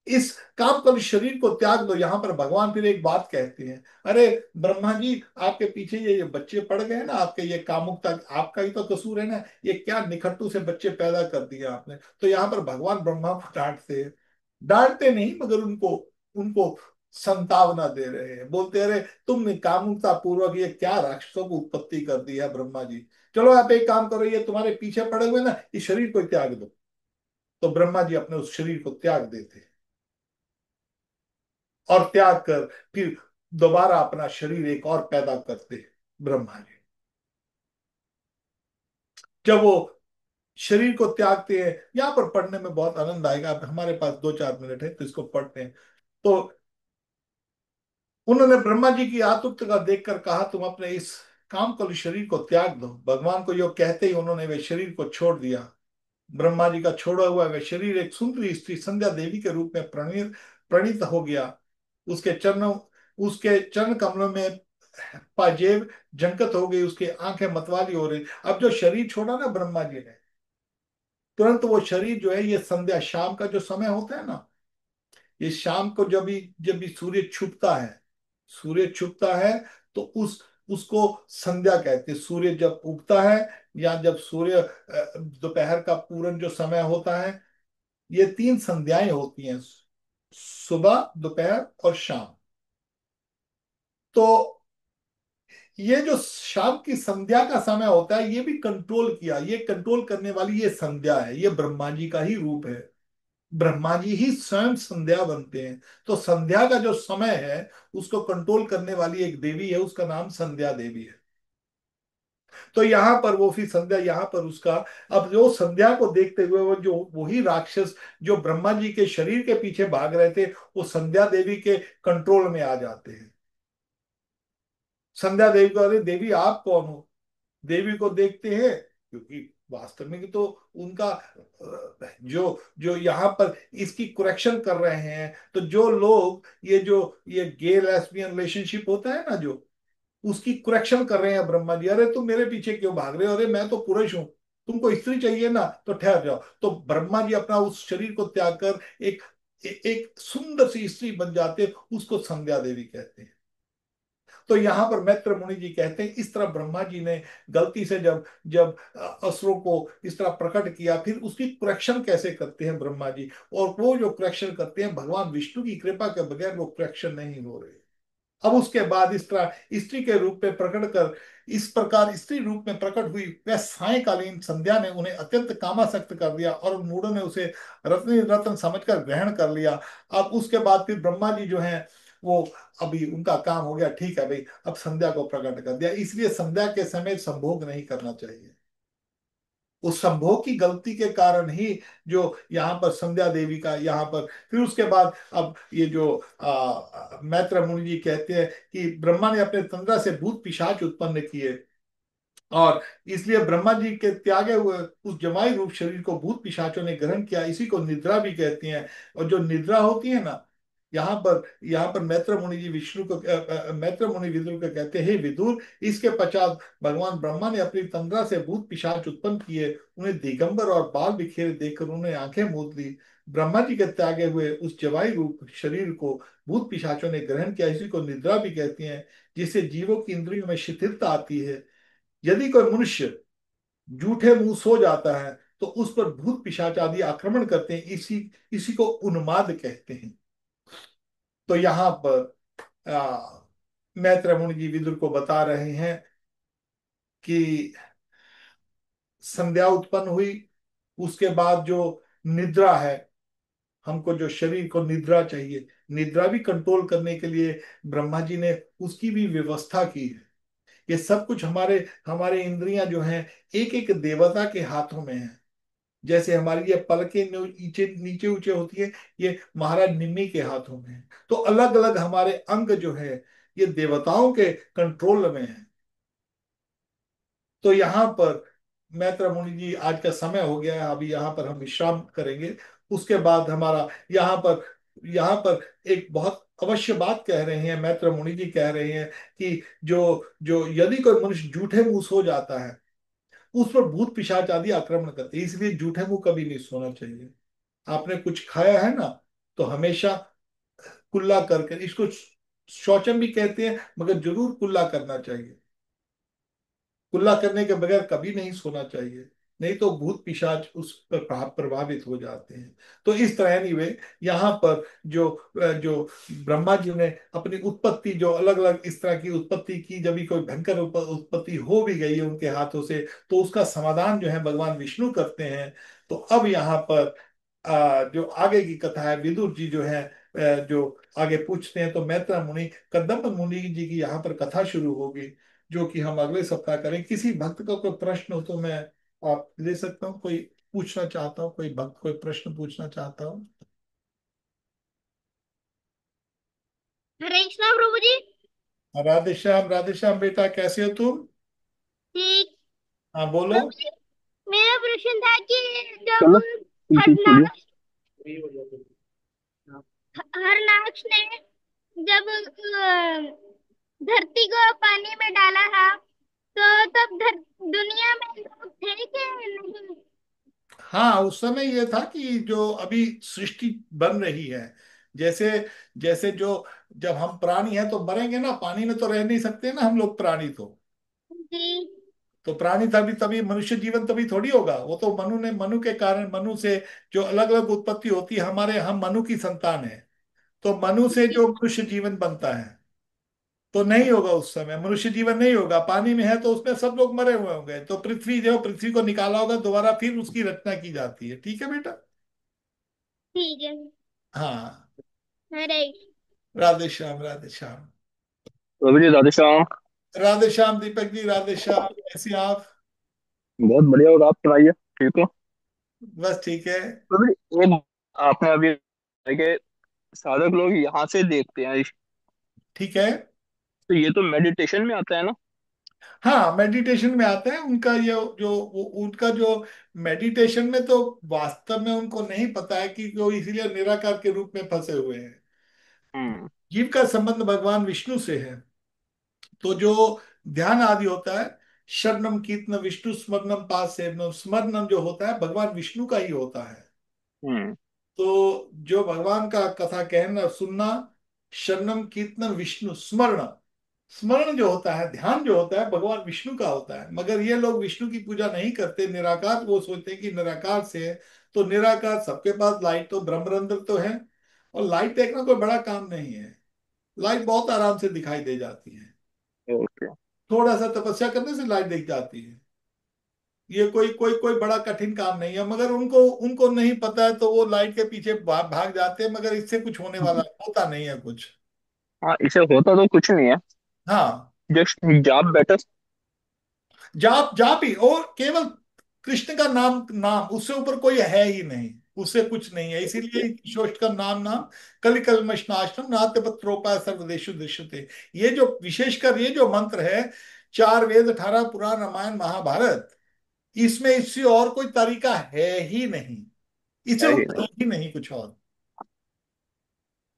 इस काम कल शरीर को त्याग दो। यहां पर भगवान फिर एक बात कहते हैं, अरे ब्रह्मा जी, आपके पीछे ये बच्चे पड़ गए ना, आपके ये कामुकता आपका ही तो कसूर है ना, ये क्या निखट्टू से बच्चे पैदा कर दिए आपने। तो यहाँ पर भगवान ब्रह्मा को डांटते हैं, डांटते नहीं मगर उनको उनको संतावना दे रहे हैं, बोलते हैं, अरे तुमने कामुकता पूर्वक ये क्या राक्षसों को उत्पत्ति कर दी है ब्रह्मा जी। चलो आप एक काम करो, ये तुम्हारे पीछे पड़े हुए ना, इस शरीर को त्याग दो। तो ब्रह्मा जी अपने उस शरीर को त्याग देते हैं, और त्याग कर फिर दोबारा अपना शरीर एक और पैदा करते हैं ब्रह्मा जी। जब वो शरीर को त्यागते हैं, यहाँ पर पढ़ने में बहुत आनंद आएगा, अब हमारे पास 2-4 मिनट है तो इसको पढ़ते हैं। तो उन्होंने ब्रह्मा जी की आतुरता देखकर कहा, तुम अपने इस काम को शरीर को त्याग दो। भगवान को यो कहते ही उन्होंने वे शरीर को छोड़ दिया। ब्रह्मा जी का छोड़ा हुआ वह शरीर एक सुंदरी स्त्री संध्या देवी के रूप में प्रणीत हो गया। उसके चरणों उसके चरण कमलों में पाजेब झंकत हो गई, उसकी आंखें मतवाली हो रही। अब जो शरीर छोड़ा ना ब्रह्मा जी ने, तुरंत वो शरीर जो है, ये संध्या शाम का जो समय होता है ना, ये शाम को जब भी सूर्य छुपता है, सूर्य छुपता है, तो उसको संध्या कहते हैं। सूर्य जब उगता है, या जब सूर्य दोपहर का पूरन जो समय होता है, ये 3 संध्याएं होती हैं, सुबह, दोपहर और शाम। तो ये जो शाम की संध्या का समय होता है, ये भी कंट्रोल किया, ये कंट्रोल करने वाली ये संध्या है, ये ब्रह्मा जी का ही रूप है। ब्रह्मा जी ही स्वयं संध्या बनते हैं। तो संध्या का जो समय है, उसको कंट्रोल करने वाली एक देवी है, उसका नाम संध्या देवी है। तो यहाँ पर वो फिर संध्या, यहाँ पर उसका, अब जो संध्या को देखते हुए वो जो वही राक्षस जो ब्रह्मा जी के शरीर के पीछे भाग रहे थे, वो संध्या देवी के कंट्रोल में आ जाते हैं। संध्या देवी को, अरे देवी आप कौन हो, देवी को देखते हैं, क्योंकि वास्तव में तो उनका जो जो यहाँ पर इसकी करेक्शन कर रहे हैं, तो जो लोग ये गे लेस्बियन रिलेशनशिप होता है ना, जो उसकी करेक्शन कर रहे हैं ब्रह्मा जी, अरे तुम मेरे पीछे क्यों भाग रहे हो, अरे मैं तो पुरुष हूं, तुमको स्त्री चाहिए ना, तो ठहर जाओ। तो ब्रह्मा जी अपना उस शरीर को त्याग कर एक सुंदर सी स्त्री बन जाते, उसको संध्या देवी कहते हैं। तो यहाँ पर मैत्र मुनि जी कहते हैं, इस तरह ब्रह्मा जी ने गलती से जब जब असुरों को इस तरह प्रकट किया, फिर उसकी करेक्शन कैसे करते हैं ब्रह्मा जी, और वो जो करेक्शन करते हैं, भगवान विष्णु की कृपा के बगैर वो करेक्शन नहीं हो रहे। अब उसके बाद इस तरह स्त्री के रूप में प्रकट कर, इस प्रकार स्त्री रूप में प्रकट हुई वह सायकालीन संध्या ने उन्हें अत्यंत कामासक्त कर दिया, और उन मूढ़ों ने उसे रत्न रत्न समझकर ग्रहण कर लिया। अब उसके बाद फिर ब्रह्मा जी जो हैं, वो अभी उनका काम हो गया, ठीक है भाई, अब संध्या को प्रकट कर दिया, इसलिए संध्या के समय संभोग नहीं करना चाहिए। उस संभोग की गलती के कारण ही जो यहाँ पर संध्या देवी का यहाँ पर, फिर उसके बाद अब ये जो मैत्र मुनि जी कहते हैं कि ब्रह्मा ने अपने तंद्रा से भूत पिशाच उत्पन्न किए, और इसलिए ब्रह्मा जी के त्यागे हुए उस जमाई रूप शरीर को भूत पिशाचों ने ग्रहण किया, इसी को निद्रा भी कहते हैं। और जो निद्रा होती है ना, यहाँ पर मैत्र मुनि जी विष्णु को मैत्र मुनि विदुर को कहते हैं, हे विदुर, इसके पश्चात भगवान ब्रह्मा ने अपनी तंद्रा से भूत पिशाच उत्पन्न किए, उन्हें दिगंबर और बाल बिखेरे देखकर उन्हें आंखें मूंद ली। ब्रह्मा जी के त्यागे हुए उस जवाई रूप शरीर को भूत पिशाचों ने ग्रहण किया, इसी को निद्रा भी कहती हैं, जिससे जीवों की इंद्रियों में शिथिलता आती है। यदि कोई मनुष्य जूठे मुंह सो जाता है, तो उस पर भूत पिशाच आदि आक्रमण करते हैं, इसी इसी को उन्माद कहते हैं। तो यहाँ पर मैत्र मुनि जी विदुर को बता रहे हैं कि संध्या उत्पन्न हुई, उसके बाद जो निद्रा है, हमको जो शरीर को निद्रा चाहिए, निद्रा भी कंट्रोल करने के लिए ब्रह्मा जी ने उसकी भी व्यवस्था की है। ये सब कुछ हमारे हमारे इंद्रियां जो हैं, एक एक देवता के हाथों में है। जैसे हमारी ये पलकें नीचे नीचे ऊंचे होती है, ये महाराज निम्मी के हाथों में है। तो अलग अलग हमारे अंग जो है, ये देवताओं के कंट्रोल में है। तो यहाँ पर मैत्र मुनि जी, आज का समय हो गया है, अभी यहाँ पर हम विश्राम करेंगे, उसके बाद हमारा यहाँ पर एक बहुत अवश्य बात कह रहे हैं, मैत्र मुनि जी कह रहे हैं कि जो जो यदि कोई मनुष्य झूठे मुंह सो जाता है, उस पर भूत पिशाच आदि आक्रमण करते हैं, इसलिए झूठे मुंह कभी नहीं सोना चाहिए। आपने कुछ खाया है ना, तो हमेशा कुल्ला करके, इसको शौचम भी कहते हैं, मगर जरूर कुल्ला करना चाहिए। कुल्ला करने के बगैर कभी नहीं सोना चाहिए, नहीं तो भूत पिशाच उस पर प्रभावित हो जाते हैं। तो इस तरह एनीवे, यहाँ पर जो ब्रह्मा जी ने अपनी उत्पत्ति, जो अलग अलग इस तरह की उत्पत्ति की, जब भी कोई भयंकर उत्पत्ति हो भी गई है उनके हाथों से, तो उसका समाधान जो है भगवान विष्णु करते हैं। तो अब यहाँ पर जो आगे की कथा है, विदुर जी जो है जो आगे पूछते हैं, तो मैत्रा मुनि, कदम्ब मुनि जी की यहाँ पर कथा शुरू होगी, जो कि हम अगले सप्ताह करें। किसी भक्त का कोई प्रश्न हो तो मैं आप ले सकता हूँ, कोई पूछना चाहता हूँ, कोई भक्त कोई प्रश्न पूछना चाहता हूँ। हरे कृष्णा प्रभु जी। राधे श्याम बेटा, कैसे हो तुम? ठीक। हाँ बोलो। प्रभु जी, मेरा प्रश्न था कि जब चलो ठीक बोलिए। हरनाक्ष हरनाक्ष ने जब धरती को पानी में डाला था, तो तब दुनिया में लोग थे कि नहीं? हाँ, उस समय ये था कि जो अभी सृष्टि बन रही है, जैसे जैसे जो जब हम प्राणी हैं तो मरेंगे ना, पानी में तो रह नहीं सकते ना हम लोग प्राणी जी। तो प्राणी तभी तभी मनुष्य जीवन तभी थोड़ी होगा। वो तो मनु के कारण, मनु से जो अलग अलग उत्पत्ति होती है, हमारे हम मनु की संतान है, तो मनु से जी। जो मनुष्य जीवन बनता है, तो नहीं होगा उस समय मनुष्य जीवन नहीं होगा। पानी में है तो उसमें सब लोग मरे हुए होंगे, तो पृथ्वी को निकाला होगा दोबारा, फिर उसकी रचना की जाती है। ठीक है बेटा। ठीक है। हाँ। हरे। राधे श्याम, राधे श्याम। रवि जी राधे श्याम। राधे श्याम दीपक जी, राधे श्याम, कैसे आप? बहुत बढ़िया। और आप सुनाइए, ठीक हो? बस ठीक है। रवि जी, एक आपने अभी है कि साधक लोग यहाँ से देखते हैं, ठीक है। तो ये तो मेडिटेशन में आता है ना? हाँ, मेडिटेशन में आते हैं। उनका ये उनका जो मेडिटेशन में, तो वास्तव में उनको नहीं पता है कि वो इसीलिए निराकार के रूप में फंसे हुए हैं। हम्म। जीव का संबंध भगवान विष्णु से है, तो जो ध्यान आदि होता है, शरणम कीर्तन विष्णु स्मरणम पाद सेवनम, स्मरणम जो होता है भगवान विष्णु का ही होता है। हम्म। तो जो भगवान का कथा कहना सुनना, शरणम कीर्तन विष्णु स्मरण, स्मरण जो होता है, ध्यान जो होता है, भगवान विष्णु का होता है। मगर ये लोग विष्णु की पूजा नहीं करते, निराकार, वो सोचते हैं कि निराकार से है। तो निराकार सबके पास लाइट तो ब्रह्मरंध्र तो है, और लाइट देखना कोई बड़ा काम नहीं है। लाइट बहुत आराम से दिखाई दे जाती है, ओके। थोड़ा सा तपस्या करने से लाइट दिख जाती है। ये कोई कोई कोई बड़ा कठिन काम नहीं है, मगर उनको उनको नहीं पता है, तो वो लाइट के पीछे भाग जाते हैं, मगर इससे कुछ होने वाला होता नहीं है कुछ। हाँ, इसे होता तो कुछ नहीं है, हाँ, जस्ट जाप बेटर। जाप जाप ही, और केवल कृष्ण का नाम, नाम उससे ऊपर कोई है ही नहीं, उससे कुछ नहीं है। इसीलिए शोष्ट का नाम नाम कलि कल्मषनाशनम नाट्य पत्रोपाय सर्वदेशु दृश्यते। ये जो विशेषकर ये जो मंत्र है, 4 वेद 18 पुराण रामायण महाभारत, इसमें इससे और कोई तरीका है ही नहीं, इससे है ही ऊपर नहीं। है ही नहीं कुछ और।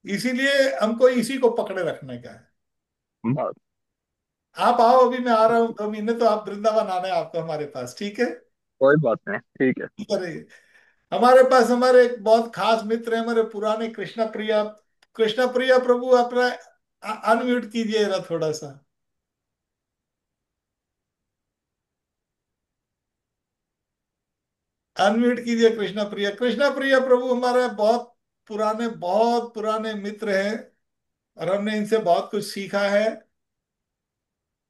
इसीलिए हमको इसी को पकड़े रखने का है। बात। आप आओ, अभी मैं आ रहा हूँ 2 महीने, तो आप वृंदावन आना है आपको हमारे पास, ठीक है? कोई बात नहीं, ठीक है। अरे, हमारे पास हमारे एक बहुत खास मित्र हैं, हमारे पुराने कृष्णा प्रिया। कृष्णा प्रिया प्रभु, अपना अनम्यूट कीजिए जरा थोड़ा सा। अनम्यूट कीजिए कृष्णा प्रिया। कृष्णा प्रिया प्रभु हमारे बहुत पुराने मित्र हैं, और हमने इनसे बहुत कुछ सीखा है,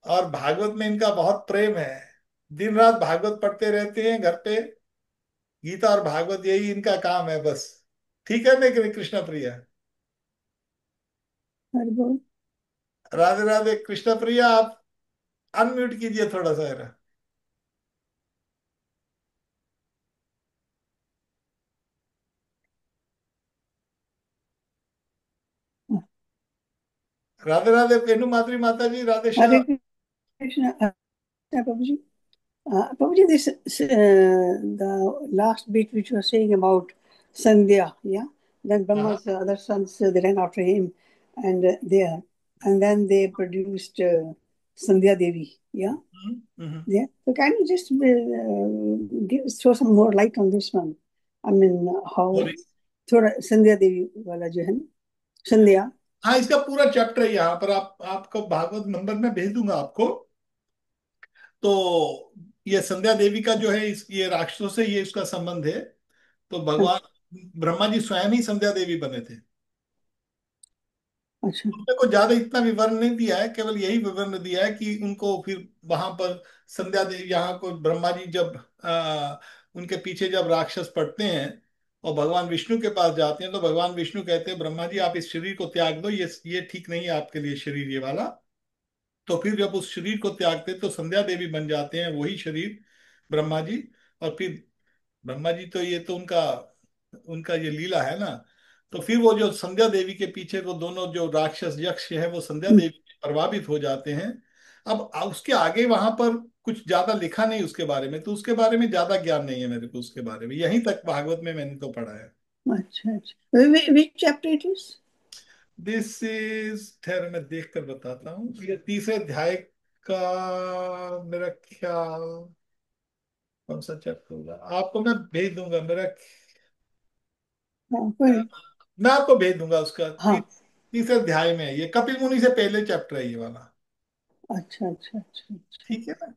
और भागवत में इनका बहुत प्रेम है। दिन रात भागवत पढ़ते रहते हैं घर पे, गीता और भागवत यही इनका काम है बस। ठीक है मैं कृष्णा प्रिया। हर बोल। राधे राधे कृष्णा प्रिया, आप अनम्यूट कीजिए थोड़ा सा जरा। राधे राधे वेणु माधुरी माता जी, राधे श्याम। हरे कृष्ण प्रभु जी. Prabhuji, this the last bit which you were saying about Sandhya, yeah. Then हाँ हाँ। Brahma's other sons, they ran after him, and and then they produced Sandhya Devi, yeah. Yeah. So can you just throw some more light on this one? I mean, how sorry. थोड़ा संध्या देवी वाला जो है ना, संध्या। हाँ, इसका पूरा chapter है यहाँ पर, आप आपको भागवत नंबर में भेज दूंगा आपको। तो ये संध्या देवी का जो है, इस ये राक्षसों से ये इसका संबंध है। तो भगवान अच्छा ब्रह्मा जी स्वयं ही संध्या देवी बने थे। अच्छा। उनने को ज्यादा इतना विवरण नहीं दिया है, केवल यही विवरण दिया है कि उनको फिर वहां पर संध्या देवी, यहाँ को ब्रह्मा जी जब उनके पीछे जब राक्षस पड़ते हैं और भगवान विष्णु के पास जाते हैं, तो भगवान विष्णु कहते हैं ब्रह्मा जी आप इस शरीर को त्याग दो, ये ठीक नहीं है आपके लिए शरीर ये वाला। तो फिर जब उस शरीर को त्यागते तो संध्या देवी बन जाते हैं वही शरीर ब्रह्मा जी। और फिर ब्रह्मा जी तो ये तो उनका उनका ये लीला है ना। तो फिर वो जो संध्या देवी के पीछे वो दोनों जो राक्षस यक्ष है वो संध्या हम्म, देवी से प्रभावित हो जाते हैं। अब उसके आगे वहां पर कुछ ज्यादा लिखा नहीं उसके बारे में, तो उसके बारे में ज्यादा ज्ञान नहीं है मेरे को उसके बारे में, यहीं तक भागवत में मैंने तो पढ़ा है। अच्छा अच्छा। विच chapter it is? This is, ठहर मैं देख कर बताता हूँ, ये तीसरे अध्याय का मेरा ख्याल, कौन सा चैप्टर होगा आपको मैं भेज दूंगा मेरा। हाँ कोई नहीं। मैं आपको भेज दूंगा उसका हाँ। तीसरे अध्याय में है, ये कपिल मुनि से पहले चैप्टर है ये वाला। अच्छा अच्छा अच्छा अच्छा। ठीक है ना।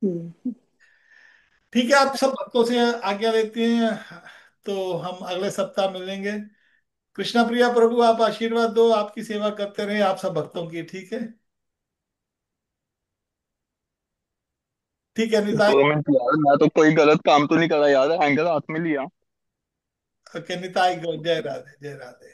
हम्म। ठीक है, आप सब भक्तों से आज्ञा लेते हैं, तो हम अगले सप्ताह मिलेंगे। कृष्णा प्रिया प्रभु आप आशीर्वाद दो, आपकी सेवा करते रहे आप सब भक्तों की। ठीक है। ठीक है निताई। 2 मिनट यार, मैं तो कोई गलत काम तो नहीं करा यार, हैंगर हाथ में लिया। ओके निताई गो, जय राधे जय राधे।